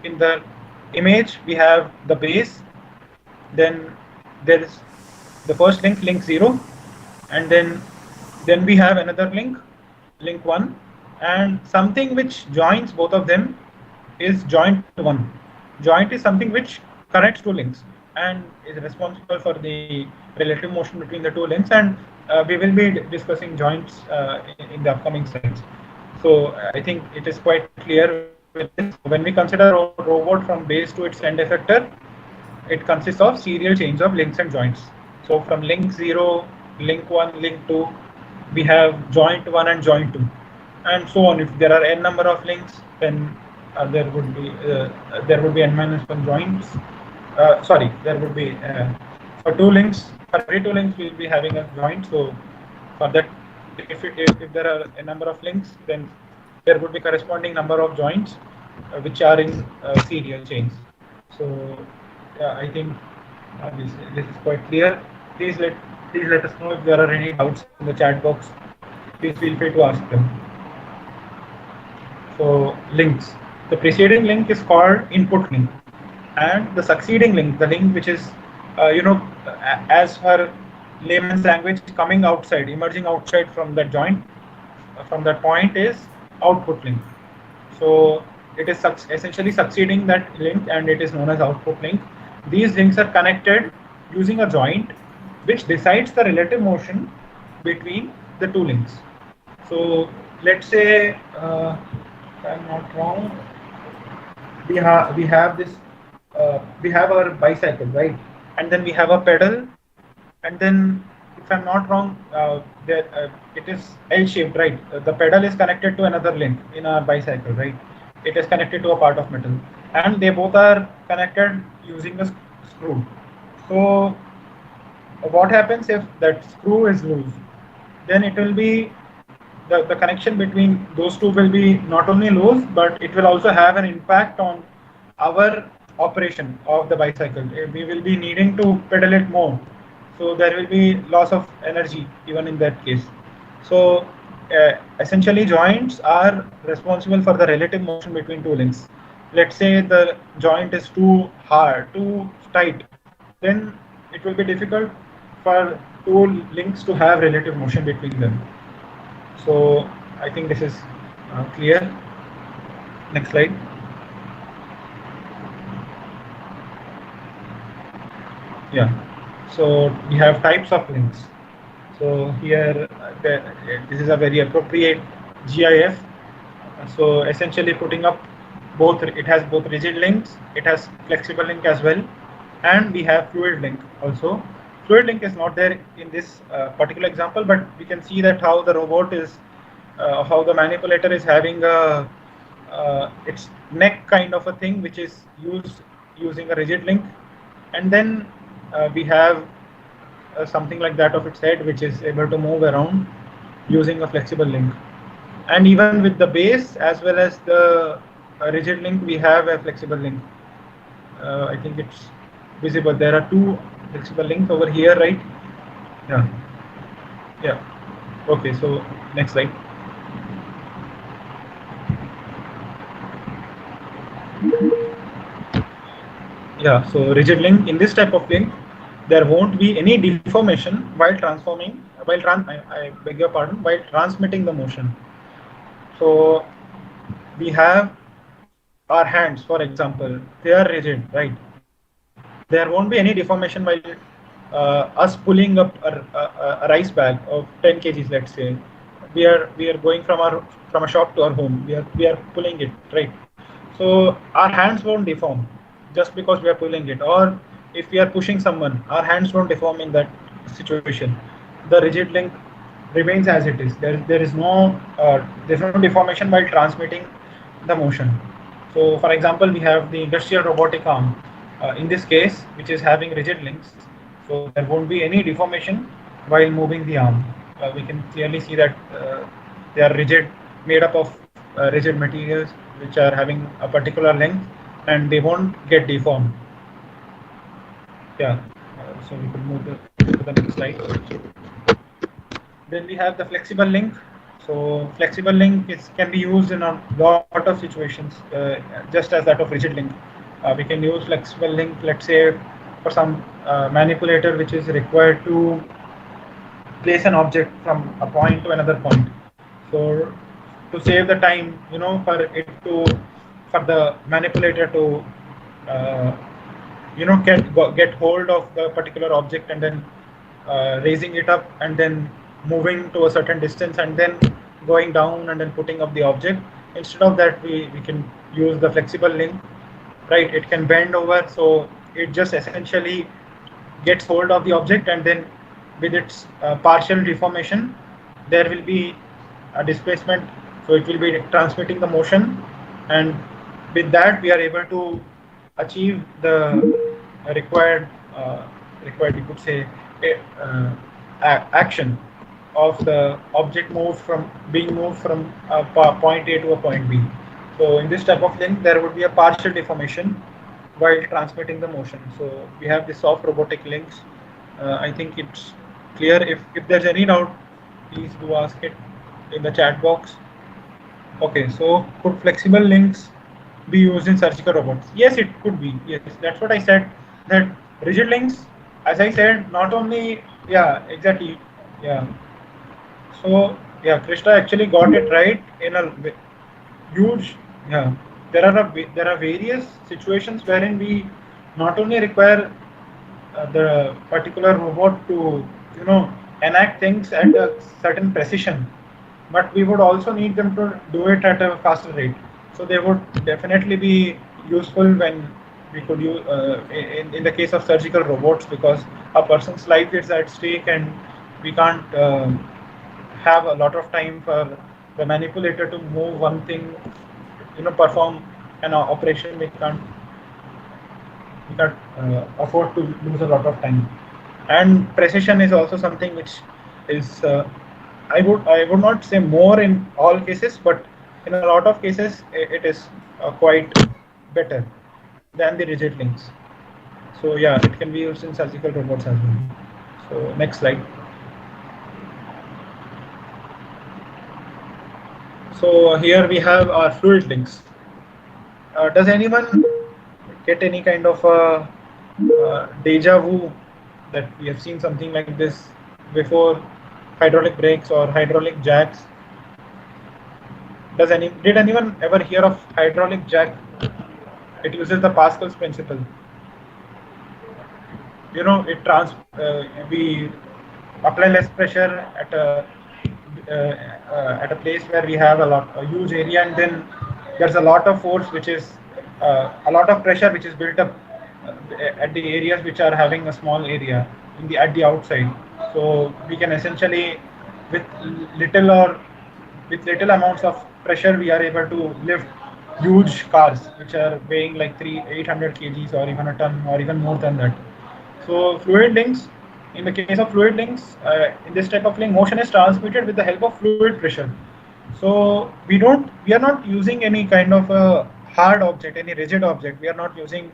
Speaker 4: In the image, we have the base, then there is the first link, link 0, and then we have another link, link 1, and something which joins both of them is joint 1. Joint is something which connects two links and is responsible for the relative motion between the two links, and we will be discussing joints in the upcoming slides. So I think it is quite clear with this. When we consider a robot from base to its end effector, it consists of serial chains of links and joints. So from link 0, link 1, link 2, we have joint 1 and joint 2, and so on. If there are n number of links, then there would be n minus 1 joints. Sorry, there would be for two links. For every two links, we will be having a joint. So for that, if there are a number of links, then there would be corresponding number of joints which are in serial chains. So yeah, I think this is quite clear. Please let us know if there are any doubts in the chat box. Please feel free to ask them. So links. The preceding link is called input link, and the succeeding link, the link which is, as per layman's language, coming outside, emerging outside from that joint, from that point, is output link. So it is essentially succeeding that link, and it is known as output link. These links are connected using a joint which decides the relative motion between the two links. So let's say, if I'm not wrong, we have this, we have our bicycle, right? And then we have a pedal, and then if I'm not wrong, it is L-shaped, right? The pedal is connected to another link in our bicycle, right? It is connected to a part of metal, and they both are connected using a screw. So what happens if that screw is loose? Then it will be the connection between those two will be not only loose, but it will also have an impact on our operation of the bicycle. We will be needing to pedal it more, so there will be loss of energy even in that case. So essentially, joints are responsible for the relative motion between two links. Let's say the joint is too hard, too tight, then it will be difficult for two links to have relative motion between them. So I think this is clear. Next slide. Yeah. So we have types of links. So here, this is a very appropriate GIF. So essentially putting up both, it has both rigid links, it has flexible link as well, and we have fluid link also. Fluid link is not there in this particular example, but we can see that how the robot is, how the manipulator is having a its neck kind of a thing, which is used using a rigid link, and then we have something like that of its head, which is able to move around using a flexible link. And even with the base as well as the rigid link, we have a flexible link. I think it's visible. There are two flexible links over here, right? Yeah. Yeah. Okay. So next slide. Yeah. So rigid link, in this type of link, there won't be any deformation while transforming, I beg your pardon, while transmitting the motion. So we have our hands, for example, they are rigid, right? There won't be any deformation while us pulling up a rice bag of 10 kgs, let's say. We are going from a shop to our home. We are pulling it, right? So our hands won't deform just because we are pulling it. Or if we are pushing someone, our hands won't deform in that situation. The rigid link remains as it is. There is no there's no deformation while transmitting the motion. So for example, we have the industrial robotic arm in this case, which is having rigid links. So there won't be any deformation while moving the arm. We can clearly see that they are rigid, made up of rigid materials which are having a particular length, and they won't get deformed. Yeah. So we could move to the next slide. Then we have the flexible link. So flexible link can be used in a lot of situations, just as that of rigid link. We can use flexible link, let's say, for some manipulator which is required to place an object from a point to another point. So to save the time, for the manipulator to get hold of the particular object and then raising it up and then moving to a certain distance and then going down and then putting up the object. Instead of that, we can use the flexible link, right? It can bend over, so it just essentially gets hold of the object, and then with its partial deformation, there will be a displacement, so it will be transmitting the motion, and with that we are able to achieve the required you could say action of the object being moved from a point A to a point B. So in this type of link, there would be a partial deformation while transmitting the motion. So we have the soft robotic links. I think it's clear. If there's any doubt, please do ask it in the chat box. Okay, so could flexible links be used in surgical robots? Yes, it could be. Yes, that's what I said. That rigid links, as I said, not only, yeah, exactly, yeah. So yeah, Krishna actually got it right in a huge, yeah. There are various situations wherein we not only require the particular robot to enact things at a certain precision, but we would also need them to do it at a faster rate. So they would definitely be useful when we could use in the case of surgical robots, because a person's life is at stake and we can't have a lot of time for the manipulator to move one thing, perform an operation. We can't afford to lose a lot of time. And precision is also something which is I would not say more in all cases, but in a lot of cases it is quite better than the rigid links. So yeah, it can be used in surgical robots as well. So next slide. So here we have our fluid links. Does anyone get any kind of deja vu that we have seen something like this before? Hydraulic brakes or hydraulic jacks? Did anyone ever hear of hydraulic jack? It uses the Pascal's principle. we apply less pressure at a place where we have a huge area, and then there's a lot of force which is a lot of pressure which is built up at the areas which are having a small area at the outside. So we can essentially, with little or with little amounts of pressure, we are able to lift huge cars which are weighing like 800 kgs or even a ton or even more than that. So fluid links, in the case of fluid links, in this type of link, motion is transmitted with the help of fluid pressure. So we are not using any kind of a hard object, any rigid object. We are not using,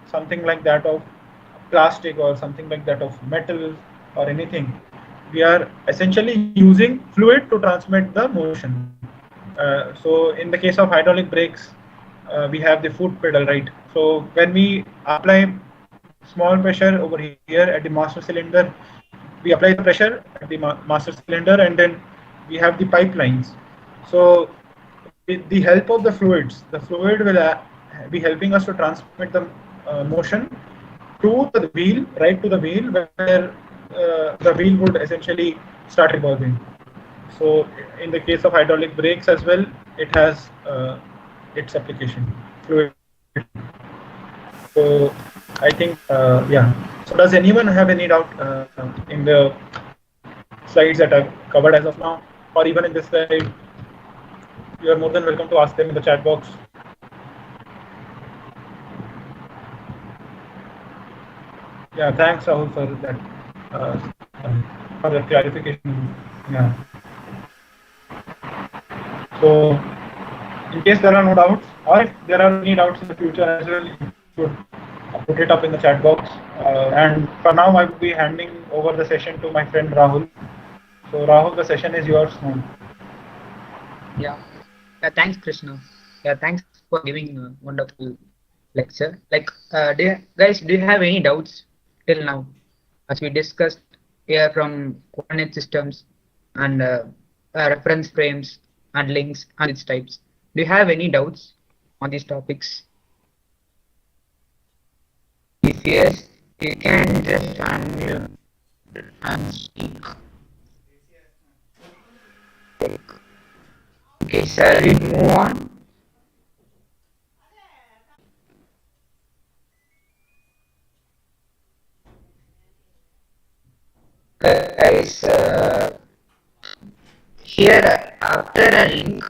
Speaker 4: something like that of plastic or something like that of metal or anything. We are essentially using fluid to transmit the motion. So in the case of hydraulic brakes, we have the foot pedal, right? So when we apply small pressure over here at the master cylinder, we apply the pressure at the master cylinder, and then we have the pipelines. So with the help of the fluid will be helping us to transmit the motion to the wheel, right to the wheel, where the wheel would essentially start revolving. So in the case of hydraulic brakes as well, it has its application, fluid. So I think, yeah. So does anyone have any doubt in the slides that I've covered as of now, or even in this slide? You are more than welcome to ask them in the chat box. Yeah, thanks Rahul for that, clarification. Yeah. So in case there are no doubts, or if there are any doubts in the future as well, you should put it up in the chat box. And for now, I will be handing over the session to my friend Rahul. So Rahul, the session is yours now.
Speaker 3: Yeah. Thanks, Krishna. Yeah, thanks for giving a wonderful lecture. Like, guys, do you have any doubts till now? As we discussed here from coordinate systems and reference frames and links and its types. Do you have any doubts on these topics? If yes, you can just unmute and speak. Okay, shall we move on? Guys, here after a link,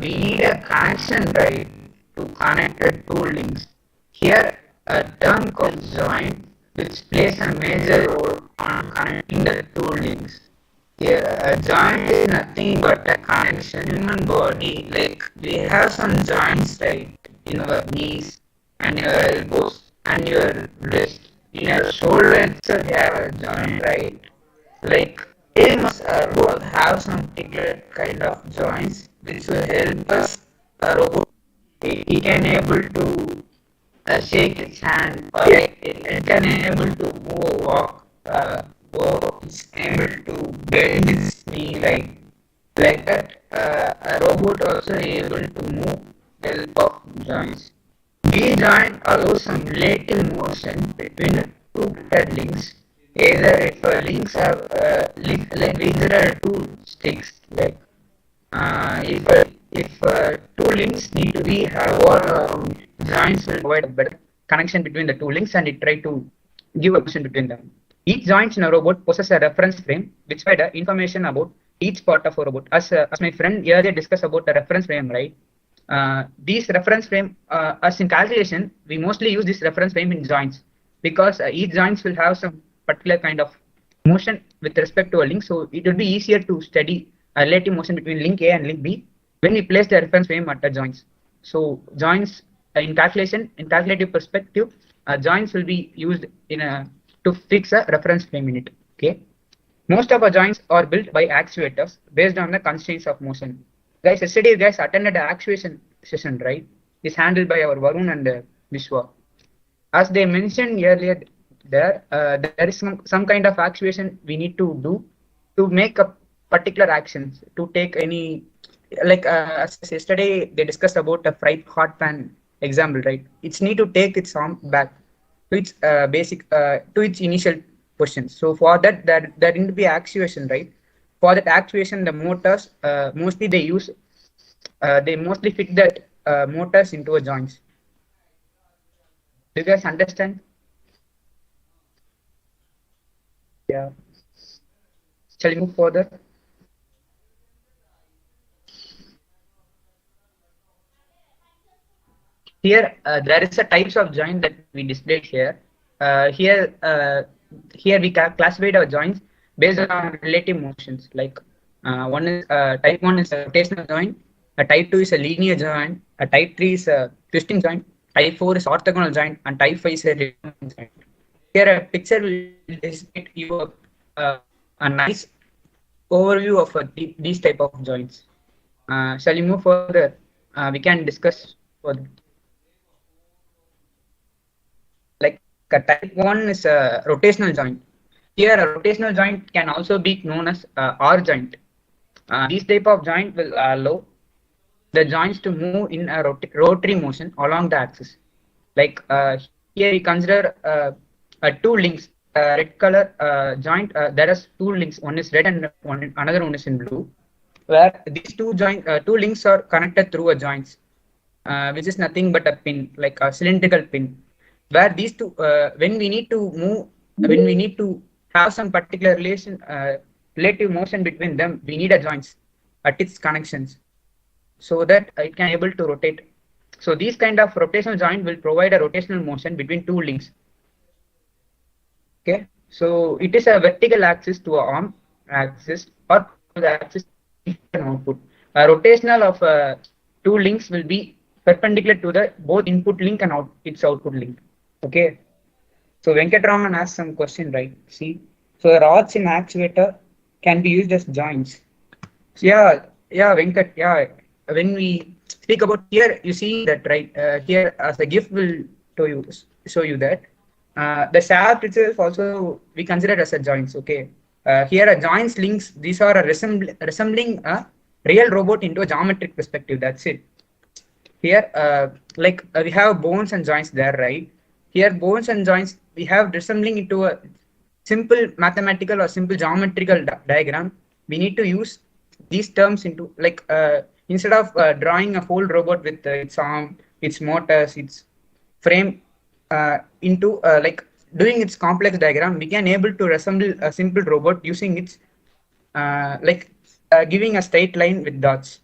Speaker 3: we need a connection, right, to connect the two links. Here, a term called joint, which plays a major role on connecting the two links. Here, a joint is nothing but a connection. Human body, like we have some joints, right, in our knees and your elbows and your wrist. In your shoulder itself, you have a joint, right? Like they must both have some particular kind of joints which will help us robot. He can able to shake its hand, or it can able to walk, it's able to bend its knee, like that. A robot also able to move with the help of joints. These joint allows some relative motion between the two paired links. Either if links have like there are two sticks, like if two links need to be revolved around, joints will provide a better connection between the two links, and it try to give a motion between them. Each joint in a robot possesses a reference frame which provide information about each part of a robot. As my friend earlier discussed about the reference frame, right? These reference frame, as in calculation, we mostly use this reference frame in joints, because each joints will have some particular kind of motion with respect to a link, so it would be easier to study a relative motion between link A and link B when we place the reference frame at the joints. So joints in calculation, in calculative perspective, joints will be used in to fix a reference frame in it. Okay, most of our joints are built by actuators based on the constraints of motion. Guys, yesterday guys attended the actuation session, right? It's handled by our Varun and Vishwa. As they mentioned earlier, there is some kind of actuation we need to do to make a particular actions, to take any, like as yesterday they discussed about a fried hot pan example, right? It's need to take its arm back to its basic to its initial position. So for that, there need to be actuation, right? For that actuation, the motors mostly they mostly fit that motors into a joints. Do you guys understand? Yeah. Shall we move further? Here, there is a types of joint that we displayed here. Here we classified our joints based on relative motions. Like one is type one is a rotational joint, a type two is a linear joint, a type three is a twisting joint, type four is orthogonal joint, and type five is a revolving joint. Here, a picture will illustrate you a nice overview of these type of joints. Shall we move further? We can discuss further. Like a type 1 is a rotational joint. Here, a rotational joint can also be known as R joint. These type of joint will allow the joints to move in a rotary motion along the axis. Like here, we consider two links. Red color joint. There is two links. One is red and another one is in blue. Where these two links are connected through a joints, which is nothing but a pin, like a cylindrical pin. Where these two, when we need to move, when we need to have some particular relative motion between them, we need a joints at its connections, so that it can able to rotate. So these kind of rotational joint will provide a rotational motion between two links. Okay, so it is a vertical axis to a arm axis or to the axis and output. A rotational of two links will be perpendicular to the both input link and its output link. Okay, so Venkatraman asked some question, right? See, so the rods in actuator can be used as joints. So yeah, Venkat, yeah. When we speak about here, you see that, right? Here, as a gift will show you that the shaft itself also we consider as a joints. Okay, here a joints links. These are a resembling a real robot into a geometric perspective. That's it. Here, we have bones and joints there, right? Here, bones and joints, we have resembling into a simple mathematical or simple geometrical diagram. We need to use these terms into, like, instead of drawing a whole robot with its arm, its motors, its frame, into like doing its complex diagram, we can able to resemble a simple robot using its giving a straight line with dots.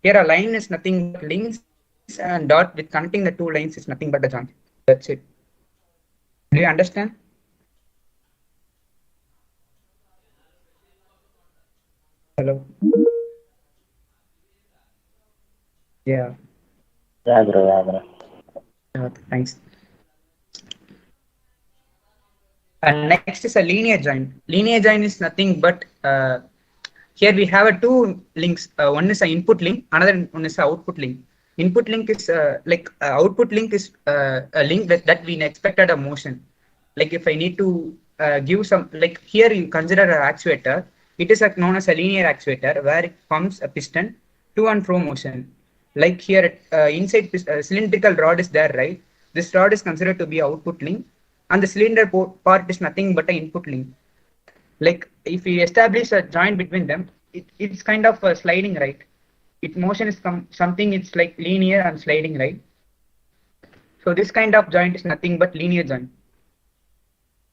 Speaker 3: Here, a line is nothing but links, and dot with connecting the two lines is nothing but a joint. That's it. Do you understand? Hello. Yeah.
Speaker 5: Yeah, bro.
Speaker 3: Thanks. And next is a linear joint. Linear joint is nothing but here we have two links. One is an input link, another one is an output link. Input link is output link is a link that we expected a motion. Like if I need to give some, like here you consider an actuator. It is known as a linear actuator where it pumps a piston to and fro motion. Like here inside cylindrical rod is there, right? This rod is considered to be output link, and the cylinder part is nothing but an input link. Like if we establish a joint between them, it's kind of a sliding, right? Its motion is something, it's like linear and sliding, right? So this kind of joint is nothing but linear joint.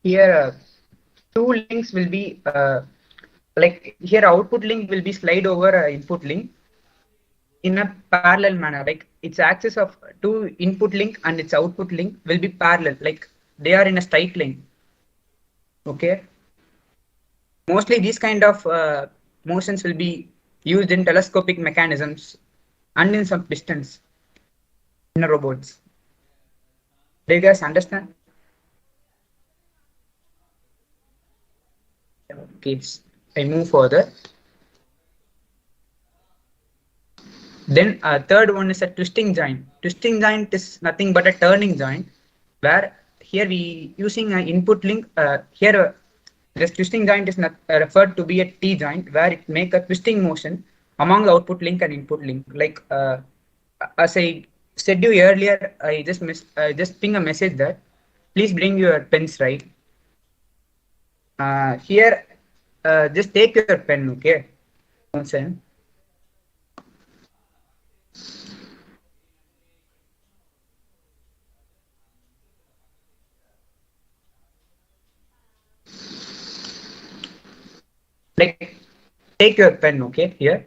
Speaker 3: Here two links will be like here output link will be slide over input link in a parallel manner. Like its axis of two input link and its output link will be parallel, like they are in a straight line. Okay. Mostly these kind of motions will be used in telescopic mechanisms and in some pistons in robots. Do you guys understand? Okay, I move further. Then third one is a twisting joint. Twisting joint is nothing but a turning joint, where here we using an input link. Here this twisting joint is not referred to be a T joint, where it make a twisting motion among the output link and input link. Like as I said you earlier, I just ping a message that please bring your pens, right? Here, just take your pen, okay? One second. Like, take your pen, okay? Here,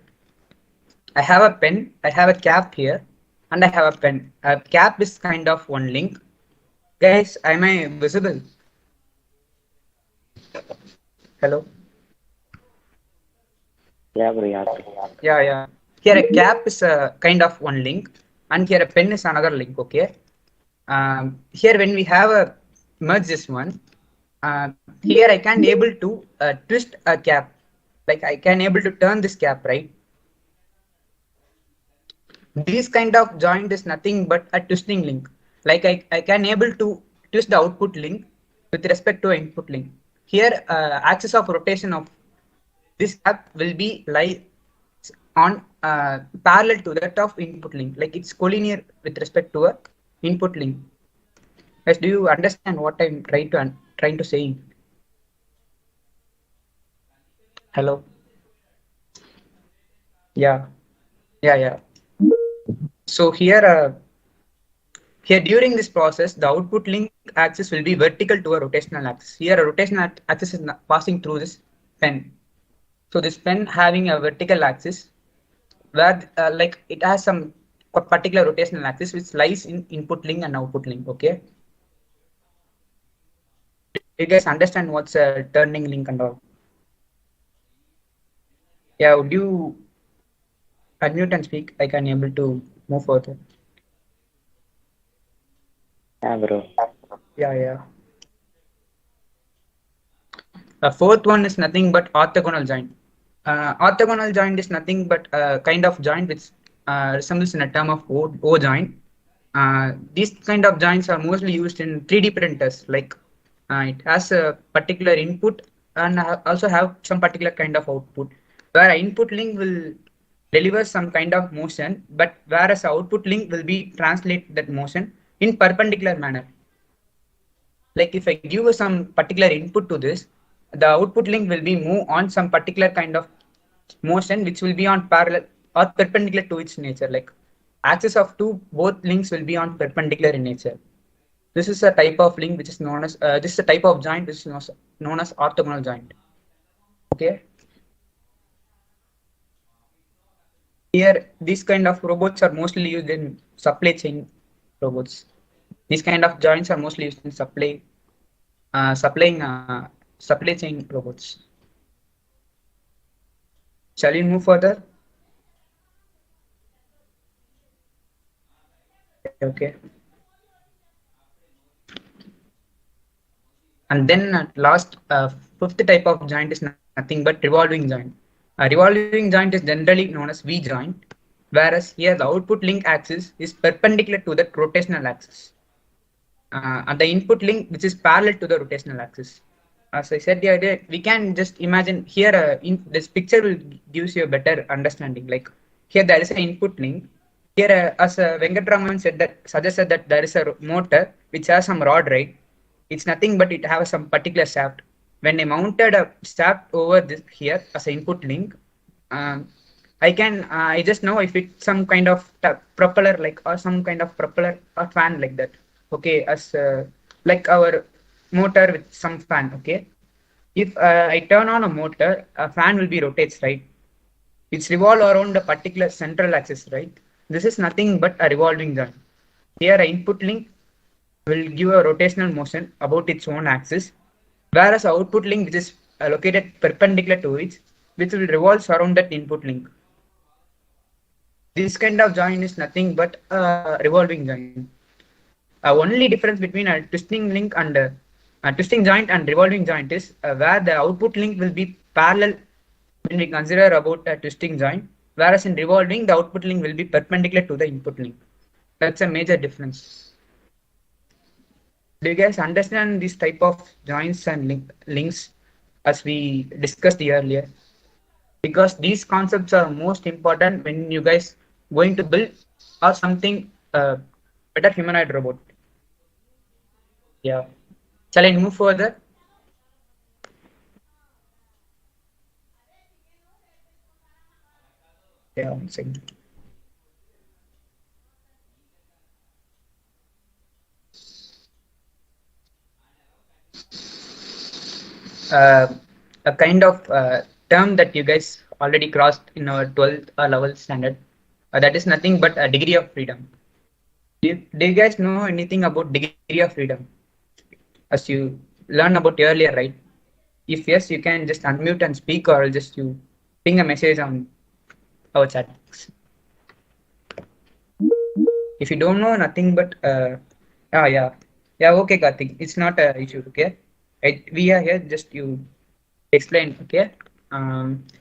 Speaker 3: I have a pen, I have a cap here, and I have a pen. A cap is kind of one link. Guys, am I visible? Hello?
Speaker 5: Yeah, bro. Yeah, bro.
Speaker 3: Yeah. Here a cap is a kind of one link, and here a pen is another link, okay? Here when we have a merge this one, here I can able to twist a cap. Like I can able to turn this cap, right? This kind of joint is nothing but a twisting link. Like I can able to twist the output link with respect to input link. Here axis of rotation of this cap will be lie on parallel to that of input link. Like it's collinear with respect to a input link. Guys, do you understand what I'm trying to say? Hello. Yeah. So here during this process, the output link axis will be vertical to a rotational axis. Here a rotational axis is passing through this pen. So this pen having a vertical axis where like it has some particular rotational axis which lies in input link and output link. Okay. You guys understand what's a turning link and all? Yeah. Would you unmute and speak? I can able to move further.
Speaker 5: Yeah, bro.
Speaker 3: Yeah. The fourth one is nothing but orthogonal joint. Orthogonal joint is nothing but a kind of joint which resembles in a term of O joint. These kind of joints are mostly used in 3D printers. Like it has a particular input and also have some particular kind of output. Where input link will deliver some kind of motion, but whereas output link will be translate that motion in perpendicular manner. Like if I give some particular input to this, the output link will be move on some particular kind of motion which will be on parallel or perpendicular to its nature. Like axis of both links will be on perpendicular in nature. This is a type of link which is known as this is a type of joint which is known as orthogonal joint. Okay. Here, these kind of robots are mostly used in supply chain robots. These kind of joints are mostly used in supplying supply chain robots. Shall we move further? Okay. And then last fifth type of joint is nothing but revolving joint. A revolving joint is generally known as V joint, whereas here the output link axis is perpendicular to the rotational axis. And the input link which is parallel to the rotational axis. As I said the idea, we can just imagine here this picture will gives you a better understanding. Like here there is an input link. Here as Venkatraman suggested that there is a motor which has some rod, right? It's nothing but it has some particular shaft. When I mounted a shaft over this here as an input link, I just know if it's some kind of propeller like or some kind of propeller or fan like that. Okay, as like our motor with some fan. Okay, if I turn on a motor, a fan will be rotates, right? It's revolve around a particular central axis, right? This is nothing but a revolving joint. Here, an input link will give a rotational motion about its own axis, whereas output link which is located perpendicular to it, which will revolve around that input link. This kind of joint is nothing but a revolving joint. Only difference between a twisting link and a twisting joint and revolving joint is where the output link will be parallel when we consider about a twisting joint, whereas in revolving the output link will be perpendicular to the input link. That's a major difference. Do you guys understand this type of joints and links as we discussed earlier? Because these concepts are most important when you guys going to build or something better humanoid robot. Yeah. Shall I move further? Yeah, 1 second. Uh, a kind of term that you guys already crossed in our 12th level standard. That is nothing but a degree of freedom. Do you guys know anything about degree of freedom? As you learned about earlier, right? If yes, you can just unmute and speak, or just you ping a message on our chat box. If you don't know nothing but yeah, okay, Karthik, it's not a issue, okay? We are here just you explain, okay?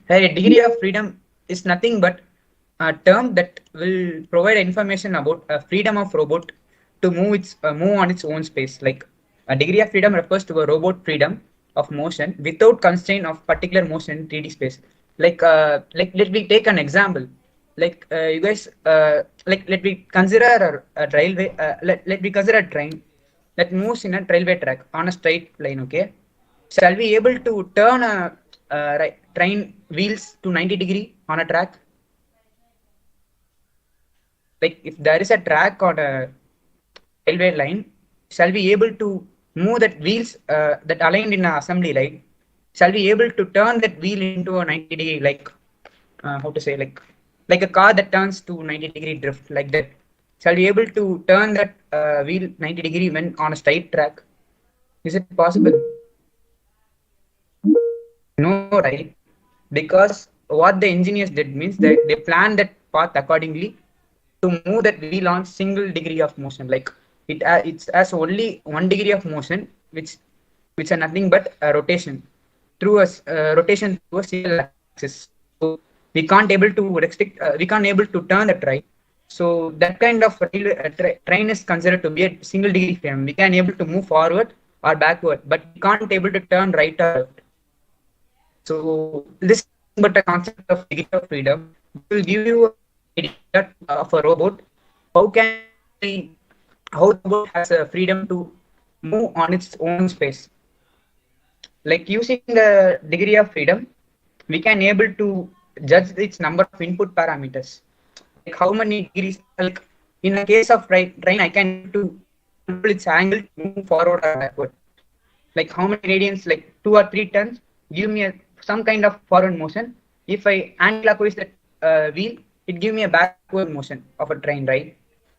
Speaker 3: Hey, degree of freedom is nothing but a term that will provide information about freedom of robot to move on its own space. Like a degree of freedom refers to a robot freedom of motion without constraint of particular motion in 3D space. Like let me take an example. Like you guys let me consider a railway. Let me consider a train that moves in a railway track on a straight line. Okay, shall we able to turn a train wheels to 90-degree on a track? Like if there is a track on a railway line, shall we able to move that wheels that aligned in an assembly line? Shall we able to turn that wheel into a 90-degree, like how to say, like a car that turns to 90-degree drift, like that? Shall we able to turn that wheel 90-degree when on a straight track? Is it possible? No, right? Because what the engineers did means that they planned that path accordingly to move that wheel on single degree of motion. Like it has only 1 degree of motion, which are nothing but a rotation through rotation through a single axis. So we can't able to restrict. We can't able to turn that right. So that kind of train is considered to be a single degree frame. We can able to move forward or backward, but we can't able to turn right or left. So this is nothing but a concept of degree of freedom. It will give you an idea of a robot. How can we, how the robot has a freedom to move on its own space. Like using the degree of freedom, we can able to judge its number of input parameters. Like how many degrees, like in a case of train, I can able to control its angle to move forward or backward. Like how many radians, like 2 or 3 turns, give me some kind of forward motion. If I anti-clockwise that wheel, it give me a backward motion of a train, right?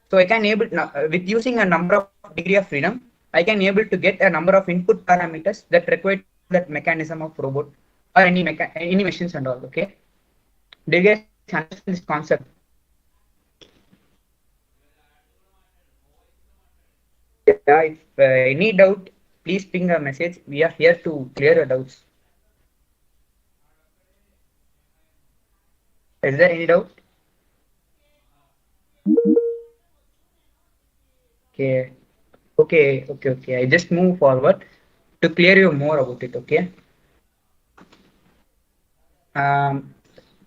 Speaker 3: So I can able with using a number of degree of freedom, I can able to get a number of input parameters that require that mechanism of robot or any machines and all. Okay, do you guys understand this concept? Yeah, if any doubt, please ping a message. We are here to clear your doubts. Is there any doubt? Okay, okay. I just move forward to clear you more about it. Okay. Um,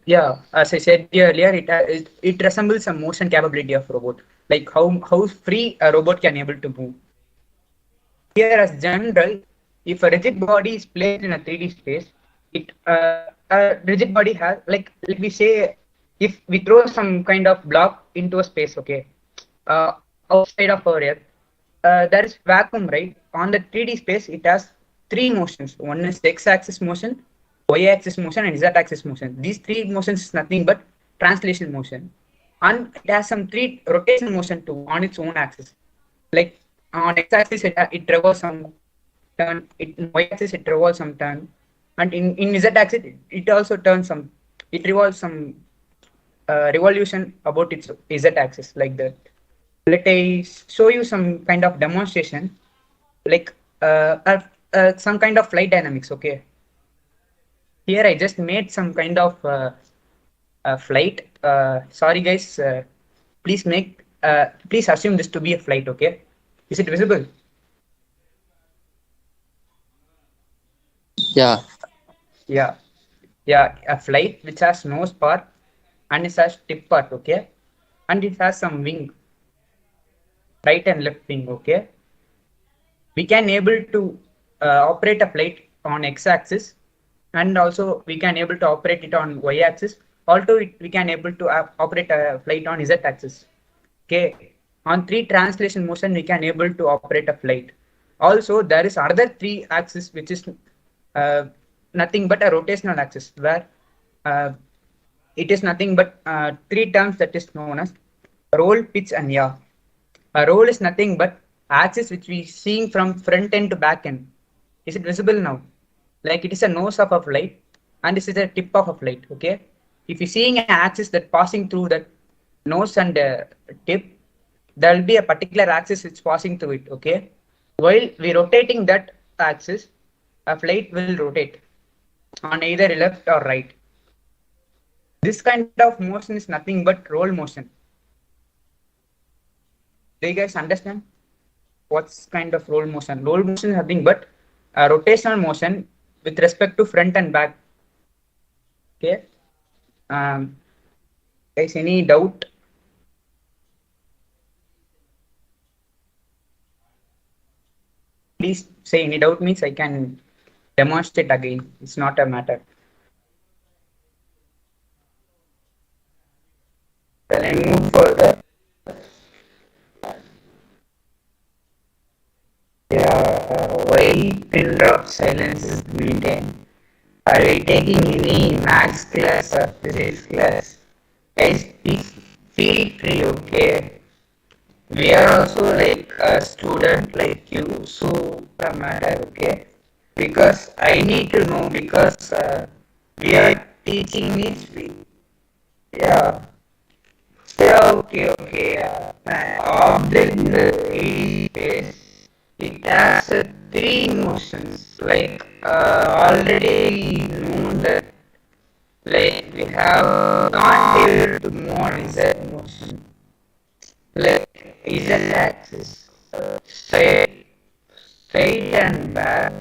Speaker 3: yeah, as I said earlier, it resembles a motion capability of robot, like how free a robot can able to move. Here, as general, if a rigid body is placed in a 3D space, it a rigid body has, like let me say, if we throw some kind of block into a space, okay, outside of our Earth, there is vacuum, right? On the 3D space, it has 3 motions. One is x-axis motion, y-axis motion, and z-axis motion. These 3 motions is nothing but translation motion, and it has some 3 rotation motion too on its own axis. Like on x-axis, it revolves some turn. In y-axis, it revolves some turn, and in z-axis, it also turns some. It revolves some revolution about its z-axis, like that. Let I show you some kind of demonstration, like some kind of flight dynamics. Okay, here I just made some kind of flight. Sorry guys, please assume this to be a flight. Okay, is it visible?
Speaker 2: Yeah.
Speaker 3: Yeah, yeah, a flight which has nose part and it has tip part. Okay, and it has some right and left wing. Okay, we can able to operate a flight on x-axis, and also we can able to operate it on y-axis. Also, we can able to operate a flight on z-axis. Okay, on three translation motion we can able to operate a flight. Also, there is another three axis which is uh, nothing but a rotational axis, where uh, it is nothing but three terms that is known as roll, pitch, and yaw. A roll is nothing but axis which we seeing from front end to back end. Is it visible now? Like it is a nose of a flight and this is a tip of a flight. Okay. If you're seeing an axis that passing through that nose and tip, there will be a particular axis which passing through it. Okay. While we rotating that axis, a flight will rotate on either left or right. This kind of motion is nothing but roll motion. Do you guys understand what's kind of roll motion? Roll motion is nothing but a rotational motion with respect to front and back. Okay. Guys, any doubt? Please say any doubt means I can demonstrate again. It's not a matter. Then I move further. Yeah, while pin drop silence is maintained. Are we taking any maths class or physics class? Guys, please feel free, okay? We are also like a student like you, so no matter, okay? Because I need to know, because we are teaching this week. Yeah. Yeah, okay. Object in the 3D space, it has three motions. Like already known that, like we have not able to move on Z motion. Like Z axis, straight and back,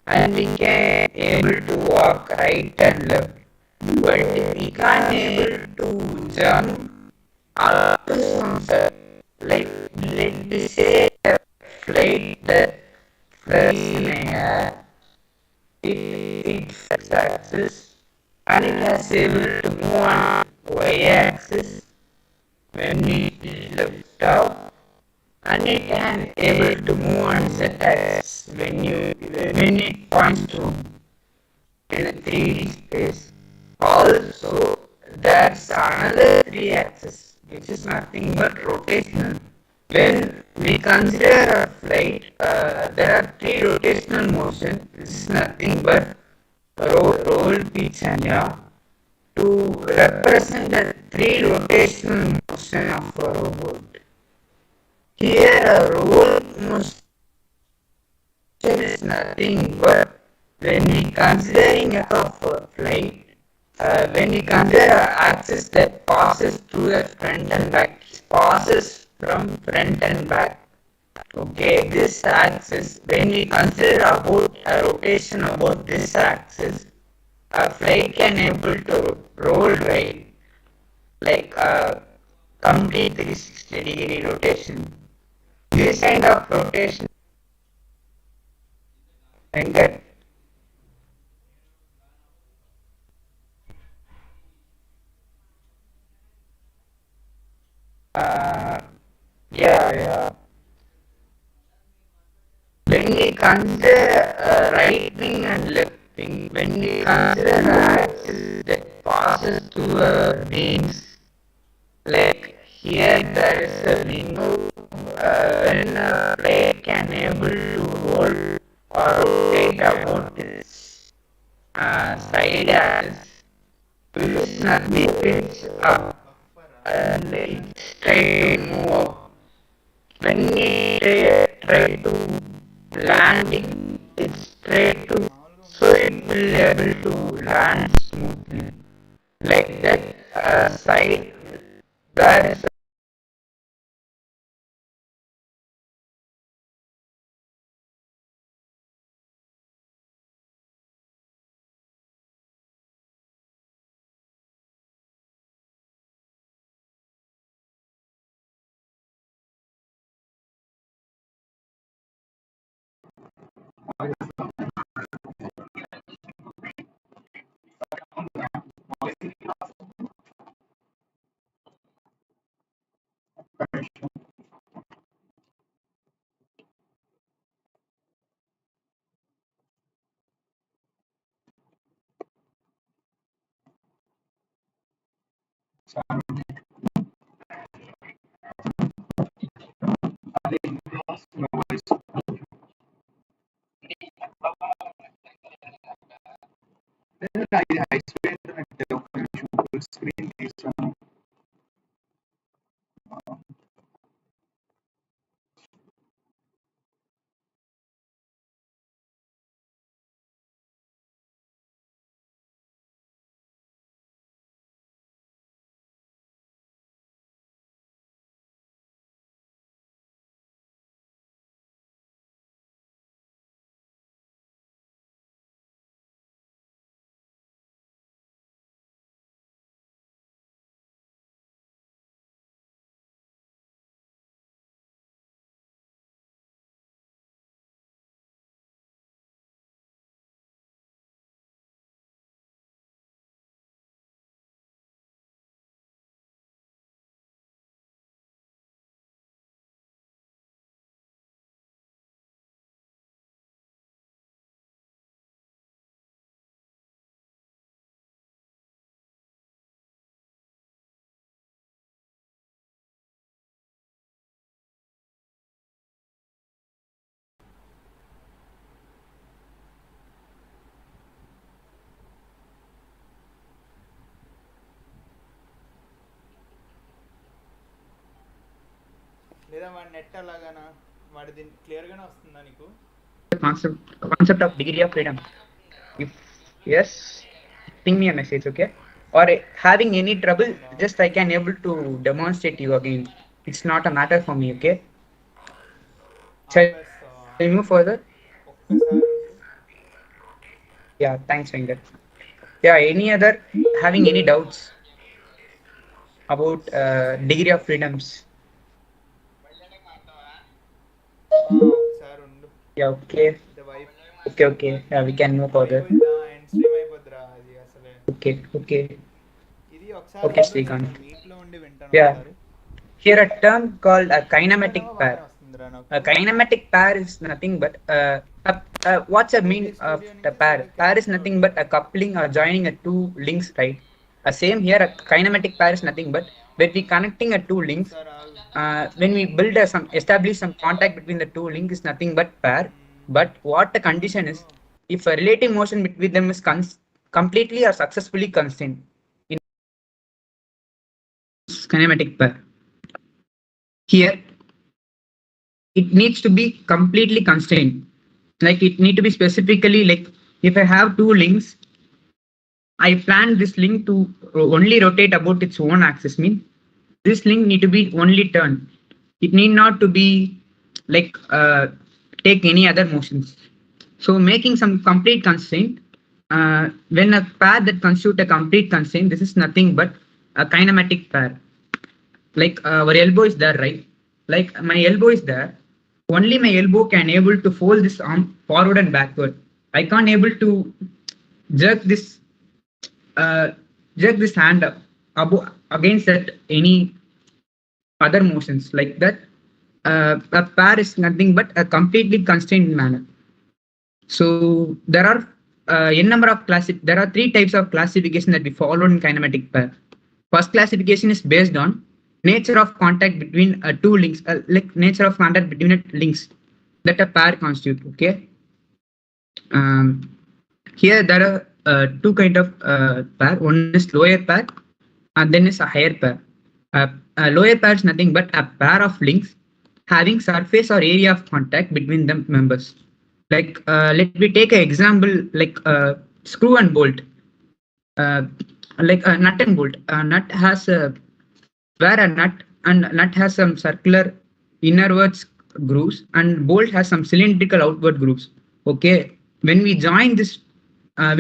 Speaker 3: and we can able to walk right and left, but we can't able to jump up to some, like let me say a flight that flies in air, its x-axis, and it has able to move on y-axis when it looks out, and it can able to move on z-axis when it points to in a 3D space. Also, there's another three axis which is nothing but rotational. When we consider a flight, there are three rotational motion. This is nothing but roll, pitch, and yaw to represent the three rotational motion of a robot. Here, a roll motion is nothing but when we considering a flight, when we consider an axis that passes through the front and back, passes from front and back. Okay, this axis, when we consider about a rotation about this axis, a flight can able to roll right, like a complete 360-degree rotation. This kind of rotation and get yeah. When we consider right wing and left wing, when we consider the axis that passes through wings, like here there is a wing, when a plane can able to roll or rotate about its side axis, we will not be pitched up and it's try to move up. When we try to landing, it's straight to, so it will be able to land smoothly. Like that side, there is
Speaker 6: I swear at the full screen based on
Speaker 1: లేదా వాడి net అలాగానా వాడిది క్లియర్గానే వస్తుందా నీకు?
Speaker 3: Concept of degree of freedom. If yes, ping me a message, okay? Or having any trouble, just I can able to demonstrate you again. It's not a matter for me, okay? Shall we move further?
Speaker 1: ఒక్కసారి
Speaker 3: Yeah, thanks, Venkat. Yeah, any other having any doubts about degree of freedoms?
Speaker 1: ఒకసారి ఉండు.
Speaker 3: Yeah, okay.
Speaker 1: The wife
Speaker 3: Okay. Yeah, we can move further.
Speaker 1: End stream అయిపోద్దిరా అది అసలే.
Speaker 3: Okay.
Speaker 1: ఇది ఒకసారి
Speaker 3: Okay, Srikanth.
Speaker 1: మీట్లో ఉండి వింటాను
Speaker 3: Yeah.
Speaker 1: ఒకసారి.
Speaker 3: Here a term called a kinematic pair.
Speaker 1: వస్తుందిరా నాకు.
Speaker 3: A kinematic pair is nothing but what's the meaning of the pair? Pair is nothing but a coupling or joining a two links, right? Same here, a kinematic pair is nothing but when we connecting a two links, when we build establish some contact between the two links is nothing but pair. But what the condition is, if a relative motion between them is completely or successfully constrained in kinematic pair. Here, it needs to be completely constrained. Like it need to be specifically like if I have two links, I plan this link to only rotate about its own axis. Mean this link need to be only turned. It need not to be like take any other motions. So making some complete constraint. When a pair that constitute a complete constraint, this is nothing but a kinematic pair. Like our elbow is there, right? Like my elbow is there. Only my elbow can able to fold this arm forward and backward. I can't able to jerk this hand up against that any other motions like that. A pair is nothing but a completely constrained manner. So there are there are three types of classification that we follow in kinematic pair. First classification is based on nature of contact between two links, like nature of contact between links that a pair constitute. Okay. Here there are two kind of pair. One is lower pair, and then is a higher pair. Lower pair is nothing but a pair of links having surface or area of contact between the members. Like let me take an example like screw and bolt. Like a nut and bolt. A nut has where a nut has some circular innerwards grooves and bolt has some cylindrical outward grooves. Okay, when we join this,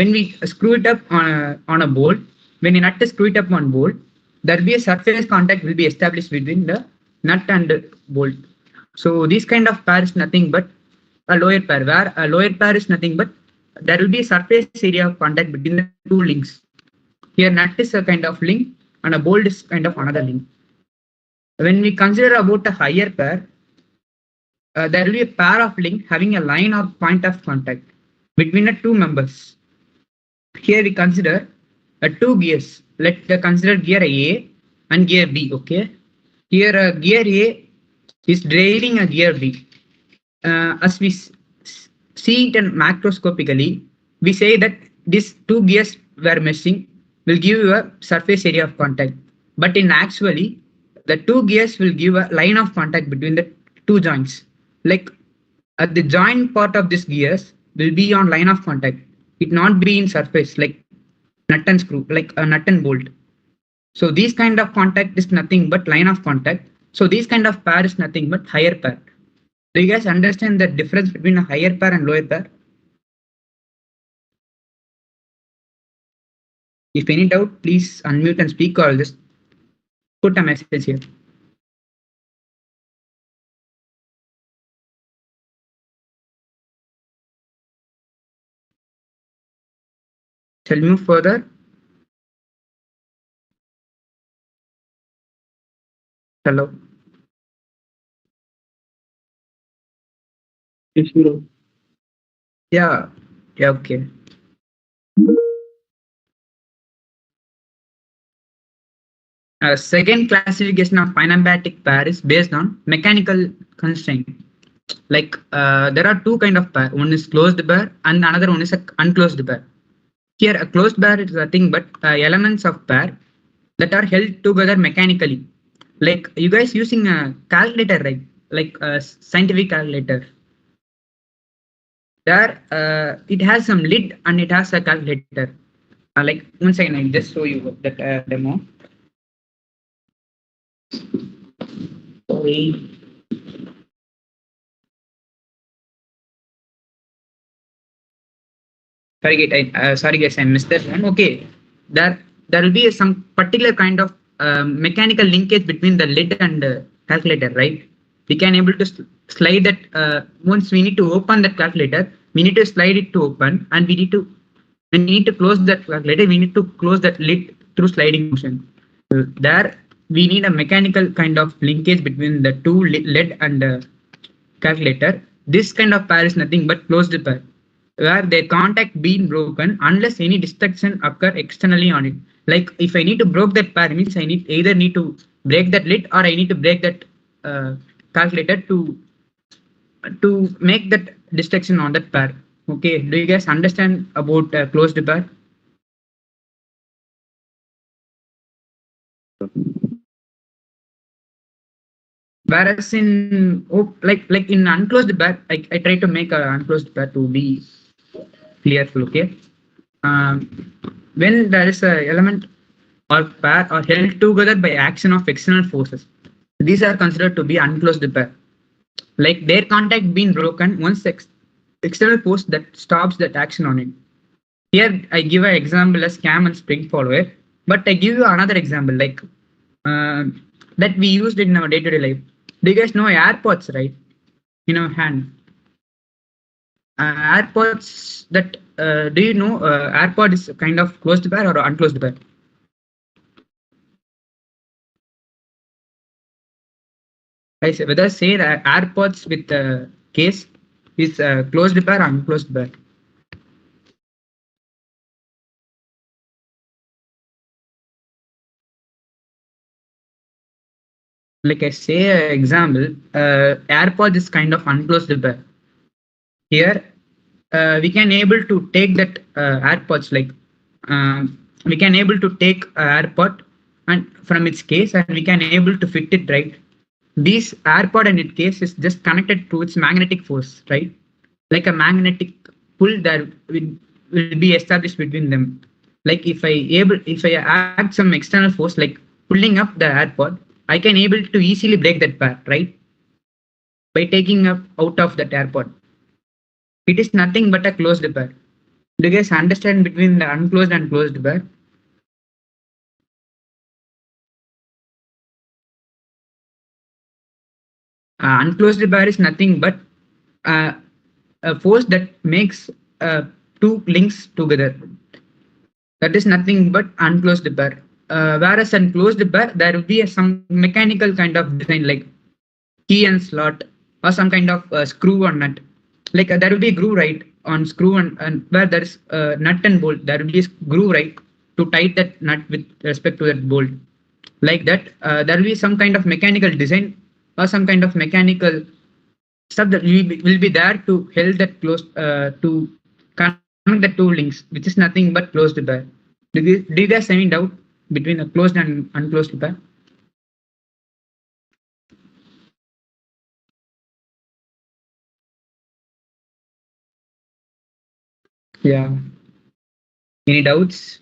Speaker 3: when we screw it up on a bolt, when a nut is screw it up on bolt, there will be a surface contact will be established between the nut and bolt. So this kind of pair is nothing but a lower pair, where a lower pair is nothing but there will be a surface area of contact between the two links. Here nut is a kind of link and a bolt is kind of another link. When we consider about a higher pair, there will be a pair of link having a line or point of contact between the two members. Here we consider two gears. Let's consider gear A and gear B. Okay. Here gear A is driving a gear B. As we see it macroscopically, we say that these two gears were meshing will give you a surface area of contact. But in actually, the two gears will give a line of contact between the two joints. Like at the joint part of this gears will be on line of contact. It not be in surface like nut and screw, like a nut and bolt. So these kind of contact is nothing but line of contact. So these kind of pair is nothing but higher pair. Do you guys understand the difference between a higher pair and lower pair? If any doubt, please unmute and speak or I'll just put a message here. Shall we move further? Hello. Yeah. Yeah. Okay. Second classification of kinematic pair is based on mechanical constraint. Like there are two kind of pair. One is closed pair and another one is a unclosed pair. Here a closed pair is nothing but elements of pair that are held together mechanically. Like you guys using a calculator, right? Like a scientific calculator. There it has some lid and it has a calculator. Like 1 second, I'll just show you that demo. Sorry. Sorry guys, I missed that one. Okay, there will be some particular kind of mechanical linkage between the lid and calculator, right? We can able to slide that once we need to open that calculator, we need to slide it to open, and when we need to close that calculator, we need to close that lid through sliding motion. There we need a mechanical kind of linkage between the two lid and calculator. This kind of pair is nothing but closed pair, where their contact being broken unless any destruction occur externally on it. Like if I need to break that pair, means I either need to break that lid or I need to break that calculator to make that destruction on that pair. Okay, do you guys understand about closed pair? Whereas in like in unclosed pair, I try to make an unclosed pair to be clearful. Okay, when there is a element or pair are held together by action of external forces, these are considered to be unclosed pair. Like their contact being broken once external force that stops that action on it. Here I give an example as cam and spring follower, but I give you another example like that we used in our day-to-day life. Do you guys know AirPods, right? In our hand. AirPods that do you know AirPod is kind of closed pair or unclosed pair? I say whether say that AirPods with the case is closed pair or unclosed pair. Like I say example, AirPods is kind of unclosed pair. Here we can able to take that AirPods like we can able to take AirPod and from its case and we can able to fit it, right? This AirPod and its case is just connected to its magnetic force, right? Like a magnetic pull that will be established between them. Like if I add some external force like pulling up the AirPod, I can able to easily break that pair, right? By taking up out of that AirPod. It is nothing but a closed pair. Do you guys understand between the unclosed and closed pair? Unclosed pair is nothing but a force that makes two links together. That is nothing but unclosed pair. Whereas unclosed pair, there will be some mechanical kind of design like key and slot or some kind of screw or nut. Like there will be a groove, right, on screw and where there is nut and bolt, there will be a groove, right, to tight that nut with respect to that bolt. Like that, there will be some kind of mechanical design or some kind of mechanical stuff that will be there to hold that close to connect the two links, which is nothing but closed pair. Do you guys have any doubt between a closed and unclosed pair? Yeah. Any doubts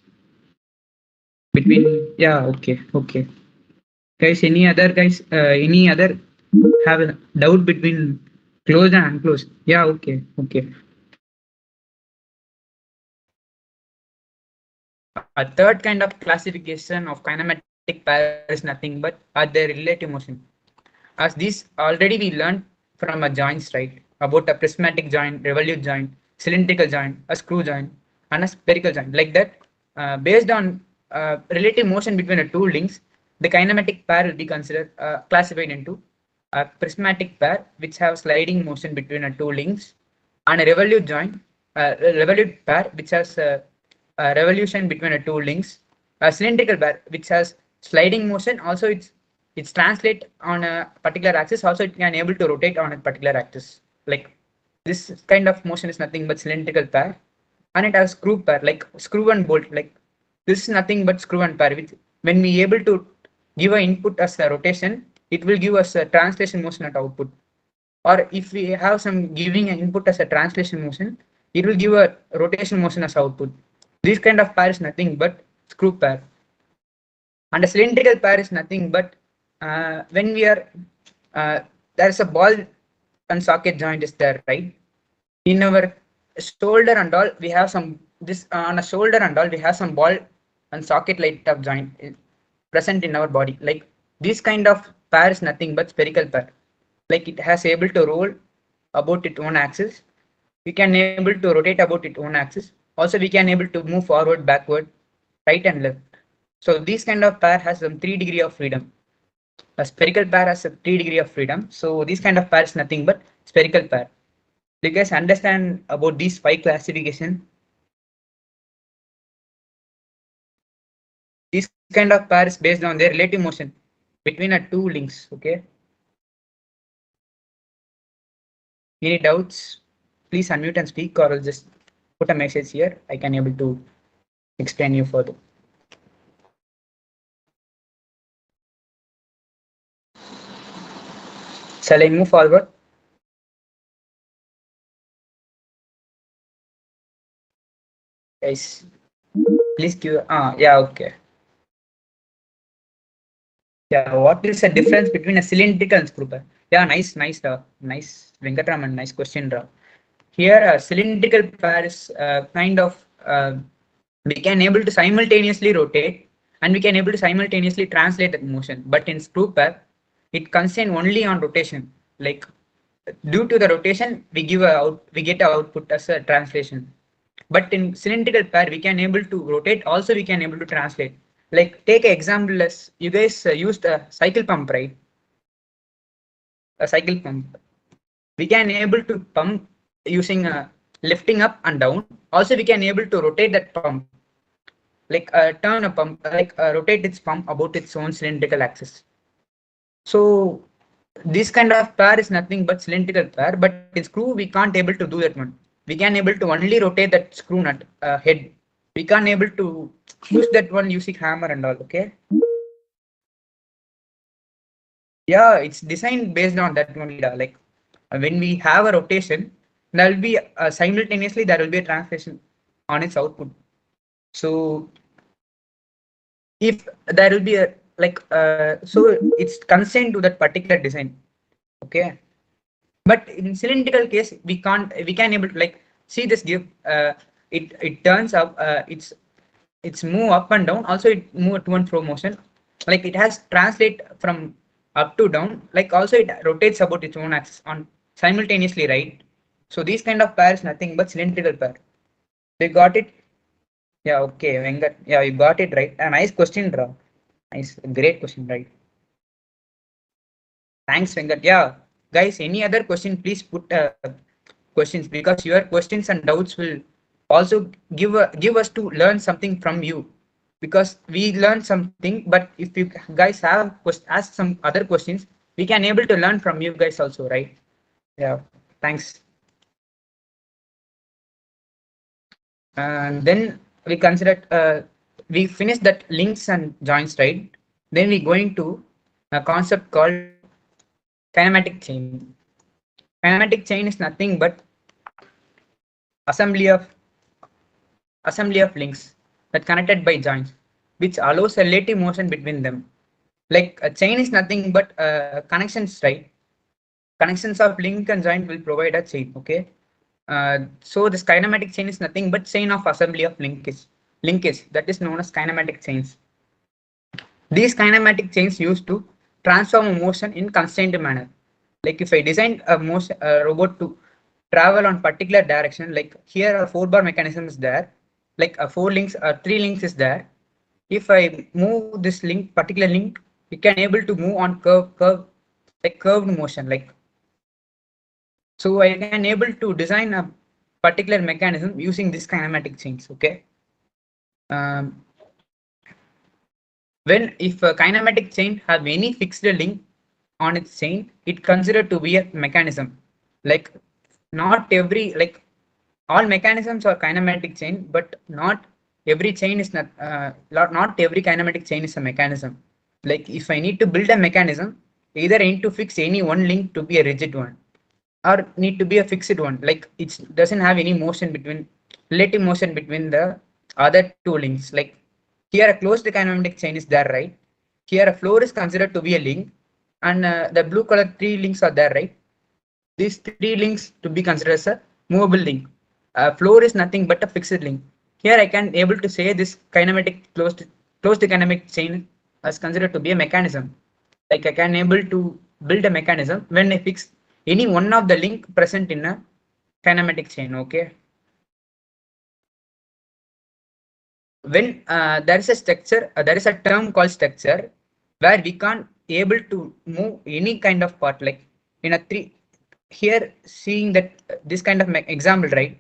Speaker 3: between? Yeah. Okay. Okay. Guys, any other guys? Any other have a doubt between closed and unclosed? Yeah. Okay. Okay. A third kind of classification of kinematic pair is nothing but their relative motion. As these already we learned from a joints, right? About a prismatic joint, revolute joint, cylindrical joint, a screw joint, and a spherical joint. Like that, based on relative motion between the two links, the kinematic pair will be considered classified into a prismatic pair, which have sliding motion between the two links, and a revolute joint, revolute pair, which has a revolution between the two links, a cylindrical pair, which has sliding motion. Also, it's translate on a particular axis. Also, it can able to rotate on a particular axis. Like this kind of motion is nothing but cylindrical pair, and it has screw pair like screw and bolt. Like this is nothing but screw and pair. Which when we able to give a input as a rotation, it will give us a translation motion at output. Or if we have some giving an input as a translation motion, it will give a rotation motion as output. This kind of pair is nothing but screw pair. And a cylindrical pair is nothing but when we are there's a ball and socket joint is there, right? In our shoulder and all, we have some this on a shoulder and all, we have some ball and socket light up joint present in our body. Like this kind of pair is nothing but spherical pair. Like it has able to roll about its own axis. We can able to rotate about its own axis. Also, we can able to move forward, backward, right and left. So this kind of pair has some 3 degrees of freedom. A spherical pair has a 3 degrees of freedom. So this kind of pair is nothing but spherical pair. Do you guys understand about these 5 classification? This kind of pair is based on their relative motion between the two links. Okay. Any doubts? Please unmute and speak, or I'll just put a message here. I can able to explain you further. Shall I move forward? Guys, please give. Yeah, okay. Yeah, what is the difference between a cylindrical and screw pair? Yeah, nice, Venkatraman, nice question, Ra. Here, a cylindrical pair is kind of we can able to simultaneously rotate and we can able to simultaneously translate that motion. But in screw pair, it constrained only on rotation. Like due to the rotation, we get a output as a translation. But in cylindrical pair, we can able to rotate. Also, we can able to translate. Like take an example as you guys used a cycle pump, right? A cycle pump. We can able to pump using lifting up and down. Also, we can able to rotate that pump. Like turn a pump, like rotate its pump about its own cylindrical axis. So this kind of pair is nothing but cylindrical pair, but in screw we can't able to do that one. We can able to only rotate that screw nut head. We can't able to push that one using hammer and all. Okay. Yeah, it's designed based on that only. Like when we have a rotation, there will be simultaneously there will be a translation on its output. So if there will be a like so it's constrained to that particular design. Okay. But in cylindrical case, we can able to like see this give it turns up it's move up and down. Also it move to and fro motion. Like it has translate from up to down. Like also it rotates about its own axis on simultaneously, right? So these kind of pairs nothing but cylindrical pair. They got it. Yeah, okay, Venkat. Yeah, you got it right. A nice question, Rav. Nice, great question, right? Thanks, Venkat. Yeah, guys, any other question, please put questions because your questions and doubts will also give us to learn something from you because we learn something. But if you guys have ask some other questions, we can able to learn from you guys also, right? Yeah, thanks. And then we consider we finish that links and joints, right? Then we going to a concept called kinematic chain. Kinematic chain is nothing but assembly of links that connected by joints, which allows a relative motion between them. Like a chain is nothing but connections, right? Connections of link and joint will provide a chain. Okay. So this kinematic chain is nothing but chain of assembly of linkage that is known as kinematic chains. These kinematic chains used to transform a motion in constrained manner. Like if I designed a robot to travel on particular direction, like here a 4-bar mechanism is there, like a 3 links is there. If I move this particular link, we can able to move on curved motion. Like so, I can able to design a particular mechanism using this kinematic chains. Okay. Um, when if a kinematic chain have any fixed link on its chain, it considered to be a mechanism. Like not every like all mechanisms are kinematic chain, but not every chain is not every kinematic chain is a mechanism. Like if I need to build a mechanism, either I need to fix any one link to be a rigid one, or need to be a fixed one. Like it doesn't have any motion between relative motion between the other two links. Like here a closed kinematic chain is there, right? Here a floor is considered to be a link, and the blue color 3 links are there, right? These 3 links to be considered as a movable link. Floor is nothing but a fixed link. Here I can able to say this kinematic closed kinematic chain as considered to be a mechanism. Like I can able to build a mechanism when I fix any one of the link present in a kinematic chain. Okay. When there is a structure, there is a term called structure where we can't able to move any kind of part. Like in a 3 here seeing that this kind of example, right?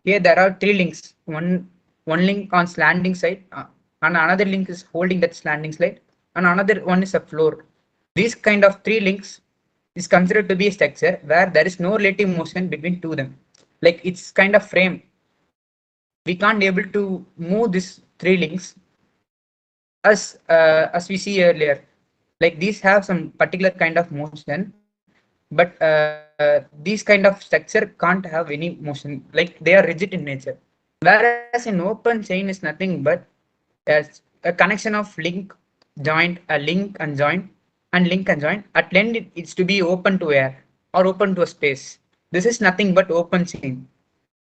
Speaker 3: Here there are 3 links. One link on slanting side, and another link is holding that slanting side, and another one is a floor. These kind of 3 links is considered to be a structure where there is no relative motion between two them. Like it's kind of frame. We can't able to move these 3 links as we see earlier. Like these have some particular kind of motion, but these kind of structure can't have any motion. Like they are rigid in nature. Whereas an open chain is nothing but a connection of link, joint, a link and joint, and link and joint. At end, it's to be open to air or open to a space. This is nothing but open chain.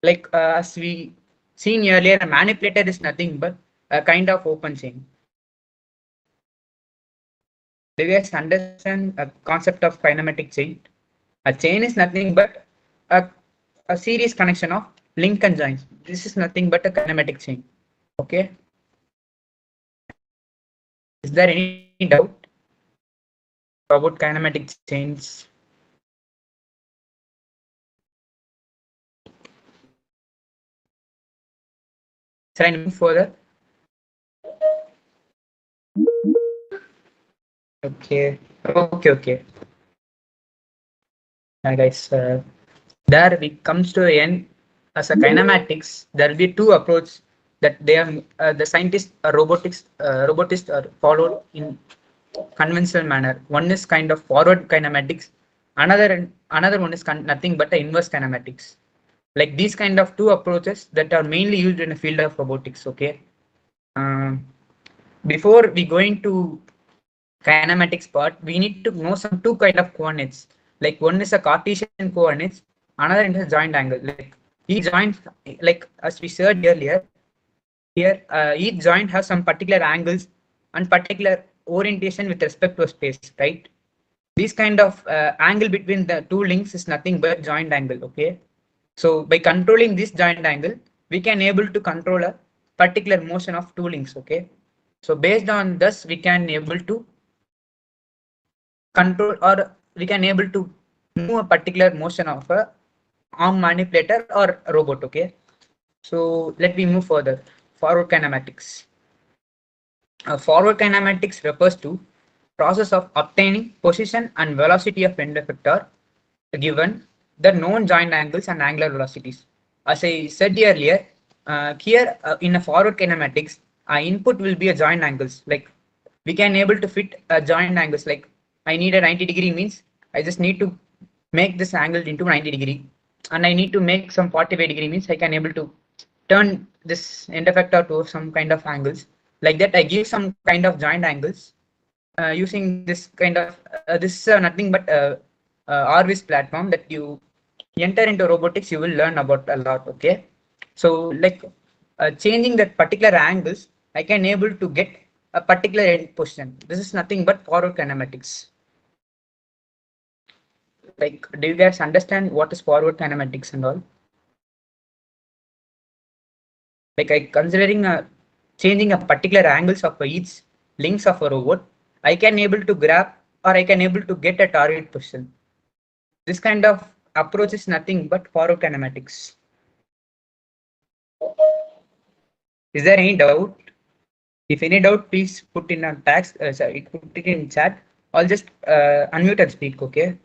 Speaker 3: Like as we seen earlier, a manipulator is nothing but a kind of open chain. Do you guys understand a concept of kinematic chain? A chain is nothing but a series connection of link and joints. This is nothing but a kinematic chain. Okay. Is there any doubt about kinematic chains? Shall I move further? Okay. Okay. Guys, there we comes to the end. As a kinematics, there will be 2 approaches that they are the scientists, robotists are followed in conventional manner. One is kind of forward kinematics, another one is nothing but the inverse kinematics. Like these kind of 2 approaches that are mainly used in the field of robotics. Okay. Before we going to kinematics part, we need to know some 2 kind of coordinates. Like one is a Cartesian coordinates, another is a joint angle. Like each joint, like as we said earlier, here each joint has some particular angles and particular orientation with respect to space, right? This kind of angle between the 2 links is nothing but joint angle. Okay. So by controlling this joint angle, we can able to control a particular motion of 2 links. Okay. So based on this, we can able to control, or we can able to move a particular motion of a arm manipulator or a robot. Okay. So let me move further. Forward kinematics. Forward kinematics refers to process of obtaining position and velocity of end effector given the known joint angles and angular velocities. As I said earlier, here in a forward kinematics, our input will be a joint angles. Like we can able to fit a joint angles. Like I need a 90-degree means I just need to make this angle into 90-degree, and I need to make some 45-degree means I can able to turn this end effector to some kind of angles. Like that, I give some kind of joint angles using this kind of this is nothing but RVS platform that you enter into robotics, you will learn about a lot. Okay, so like changing that particular angles, I can able to get a particular end position. This is nothing but forward kinematics. Like, do you guys understand what is forward kinematics and all? Like, I considering changing a particular angles of each links of a robot, I can able to grab or I can able to get a target position. This kind of approach is nothing but forward kinematics. Is there any doubt? If any doubt, please put in a text. Sorry, put it in chat. I'll just unmute and speak. Okay.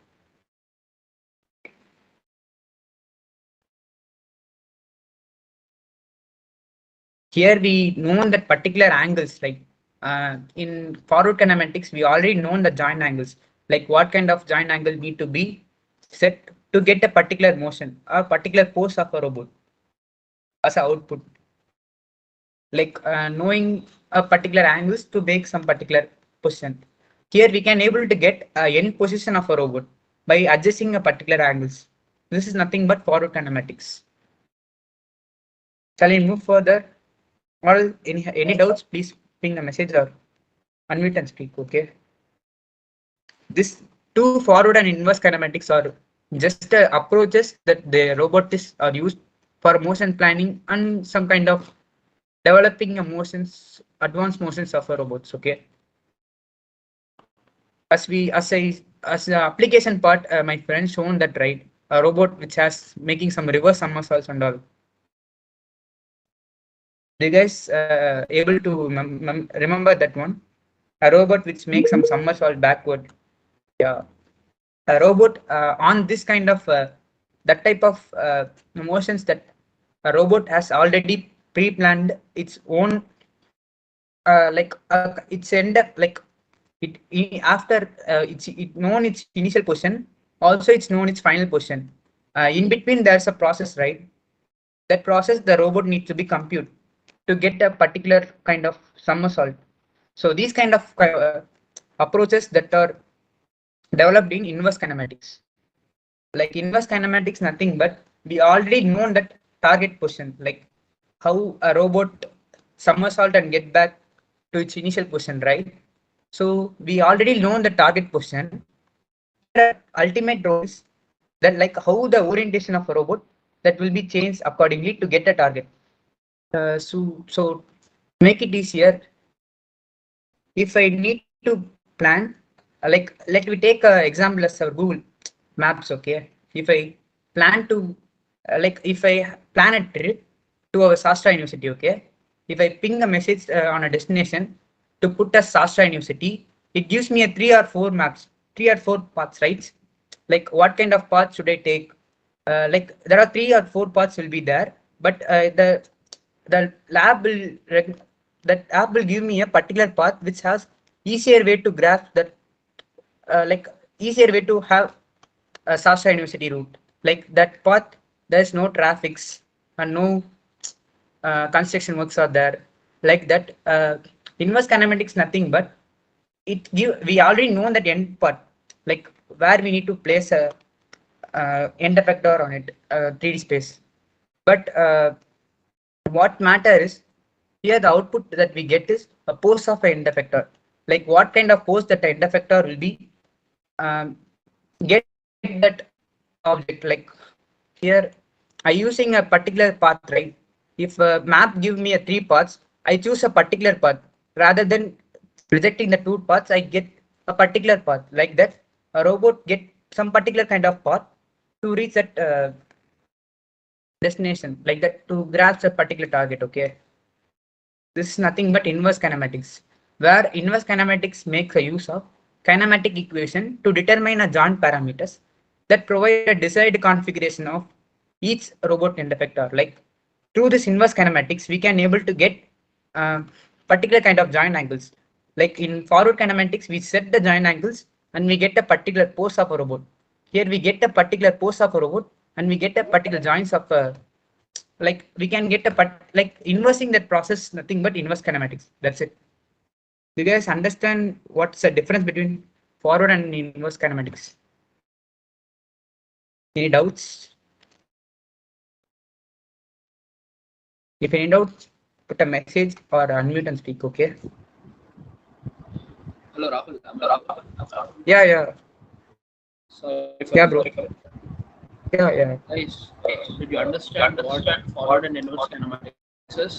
Speaker 3: Here we know that particular angles. Like in forward kinematics, we already know the joint angles. Like what kind of joint angle need to be set to get a particular motion or particular pose of a robot as an output. Like knowing a particular angles to make some particular position. Here we can able to get end position of a robot by adjusting a particular angles. This is nothing but forward kinematics. Shall we move further? Or any doubts, please ping a message or unmute and speak. Okay. This two forward and inverse kinematics are just approaches that the robotists are used for motion planning and some kind of developing motions, advanced motions of robots. Okay. As the application part, my friend shown that right, a robot which has making some reverse somersaults and all. Do you guys able to remember that one? A robot which makes some somersault backward. Yeah. A robot on this kind of that type of motions that a robot has already pre-planned its own like its end up like after it known its initial position, also it's known its final position. In between there's a process, right? That process the robot needs to be compute to get a particular kind of somersault. So these kind of approaches that are developed in inverse kinematics. Like inverse kinematics, nothing but we already know that target position, like how a robot somersault and get back to its initial position, right? So we already know the target position. The ultimate role is that like how the orientation of a robot that will be changed accordingly to get a target. So make it easier. If I need to plan, like let me take an example as our Google Maps. Okay, if I plan to like if I plan a trip to our Sastra University, okay, if I ping a message on a destination to put as Sastra University, it gives me a 3 or 4 paths, right? Like what kind of path should I take? Like there are 3 or 4 paths will be there, but the lab will that app will give me a particular path which has easier way to grasp that like easier way to have a Sastra University route. Like that path, there is no traffics and no construction works are there. Like that, inverse kinematics nothing but we already know that end part, like where we need to place a end effector on it, 3D space. But what matters is here the output that we get is a pose of an end effector. Like what kind of pose that end effector will be get that object. Like here I using a particular path, right? If a map give me a 3 paths, I choose a particular path rather than rejecting the 2 paths. I get a particular path. Like that, a robot get some particular kind of path to reach that destination. Like that, to grasp a particular target. Okay, this is nothing but inverse kinematics, where inverse kinematics makes a use of kinematic equation to determine a joint parameters that provide a desired configuration of each robot end effector. Like through this inverse kinematics, we can able to get particular kind of joint angles. Like in forward kinematics, we set the joint angles and we get a particular pose of a robot. Here we get a particular pose of a robot and we get a particular joints of a, like we can get a like inversing that process, nothing but inverse kinematics. That's it. Do you guys understand what's the difference between forward and inverse kinematics? Any doubts? If any doubts, put a message or unmute and speak, okay?
Speaker 7: Hello, Rahul.
Speaker 3: Yeah.
Speaker 7: Sorry for
Speaker 3: Yeah, bro. Yeah.
Speaker 7: Guys, did you understand what forward and inverse kinematics is?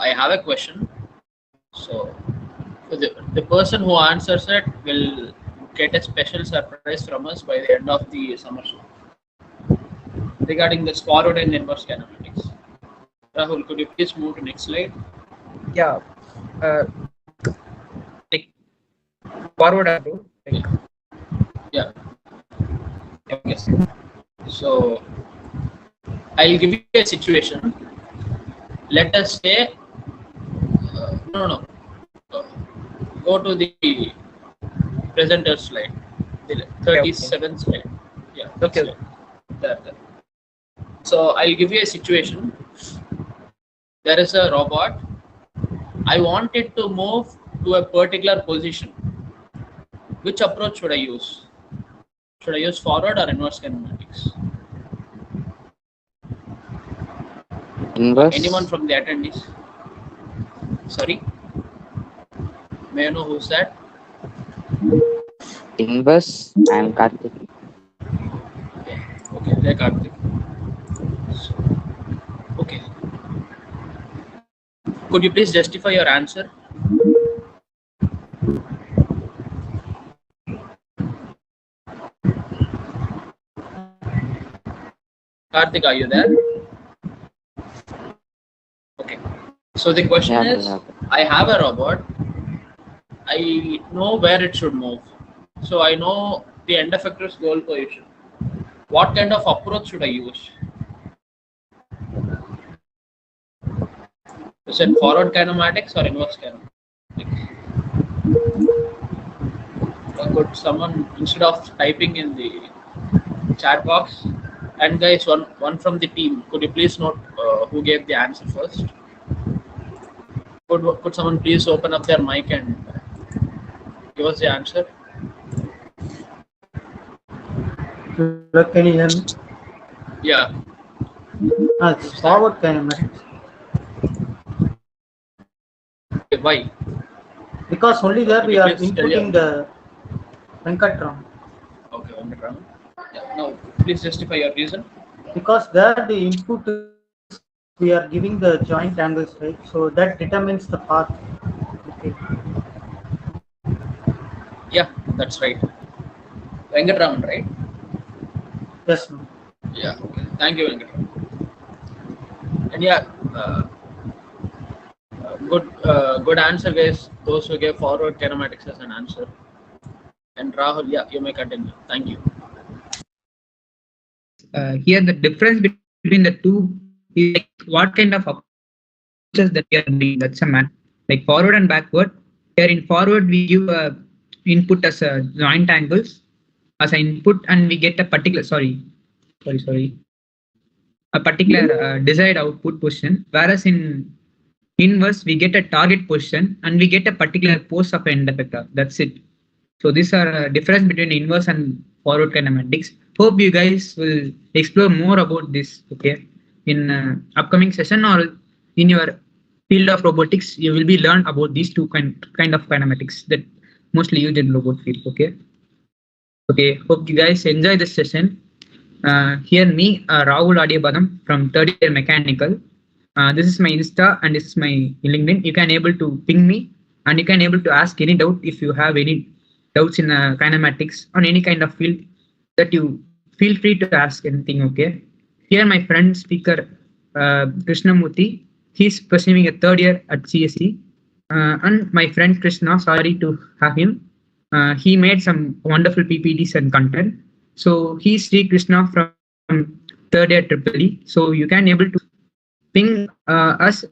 Speaker 7: I have a question. So, the person who answers it will get a special surprise from us by the end of the summer show regarding this forward and inverse kinematics. Rahul, could you please move to next slide?
Speaker 3: Yeah. Like forward, bro. Like,
Speaker 7: yeah. Okay. So I'll give you a situation. Let us say, go to the presenter slide, the 37th slide. Yeah.
Speaker 3: Okay.
Speaker 7: Slide. There. So I'll give you a situation. There is a robot. I want it to move to a particular position. Which approach should I use? Should I use forward or inverse kinematics?
Speaker 5: Inverse.
Speaker 7: Anyone from the attendees? Sorry? May I know who's that?
Speaker 5: Inverse. I am Karthik.
Speaker 7: Okay, they're Karthik. Okay. Could you please justify your answer? Karthik, are you there? Okay. So the question is, I have a robot. I know where it should move. So I know the end effector's goal position. What kind of approach should I use? Is it forward kinematics or inverse kinematics? Could someone, instead of typing in the chat box, and guys, one from the team, could you please note who gave the answer first? Could someone please open up their mic and give us the answer?
Speaker 8: Can you hear me?
Speaker 7: Yeah.
Speaker 8: It's forward kinematics.
Speaker 7: Okay, why?
Speaker 8: Because only there we are
Speaker 7: Please tell
Speaker 8: inputting the Venkatram.
Speaker 7: Okay, Venkatram. Yeah. Now, please justify your reason.
Speaker 8: Because there the input is, we are giving the joint angles, right? So that determines the path. Okay.
Speaker 7: Yeah, that's right. Venkatram, right?
Speaker 8: Yes, ma'am.
Speaker 7: Yeah. Okay. Thank you, Venkatram. And yeah, good answer, guys. Those who gave forward kinematics as an answer. And Rahul, yeah, you may continue. Thank you.
Speaker 3: Here the difference between the two is like what kind of approaches that we are doing. That's a matter. Like forward and backward. Here in forward we give a input as a joint angles as an input, and we get a particular a particular desired output position. Whereas in inverse we get a target position and we get a particular pose of end effector. That's it. So these are a difference between inverse and forward kinematics. Hope you guys will explore more about this, okay, in upcoming session or in your field of robotics. You will be learn about these two kind of kinematics that mostly used in robot field, okay. Hope you guys enjoy this session. Here me, Rahul Adiyabadam from third year mechanical. This is my Insta and this is my LinkedIn. You can able to ping me and you can able to ask any doubt if you have any doubts in kinematics on any kind of field that you feel free to ask anything, okay. Here my friend speaker Krishnamurthy, he's pursuing a third year at CSE, and my friend Krishna, sorry to have him, he made some wonderful PPTs and content. So he's Sri Krishna from third year Triple E. So you can able to ping us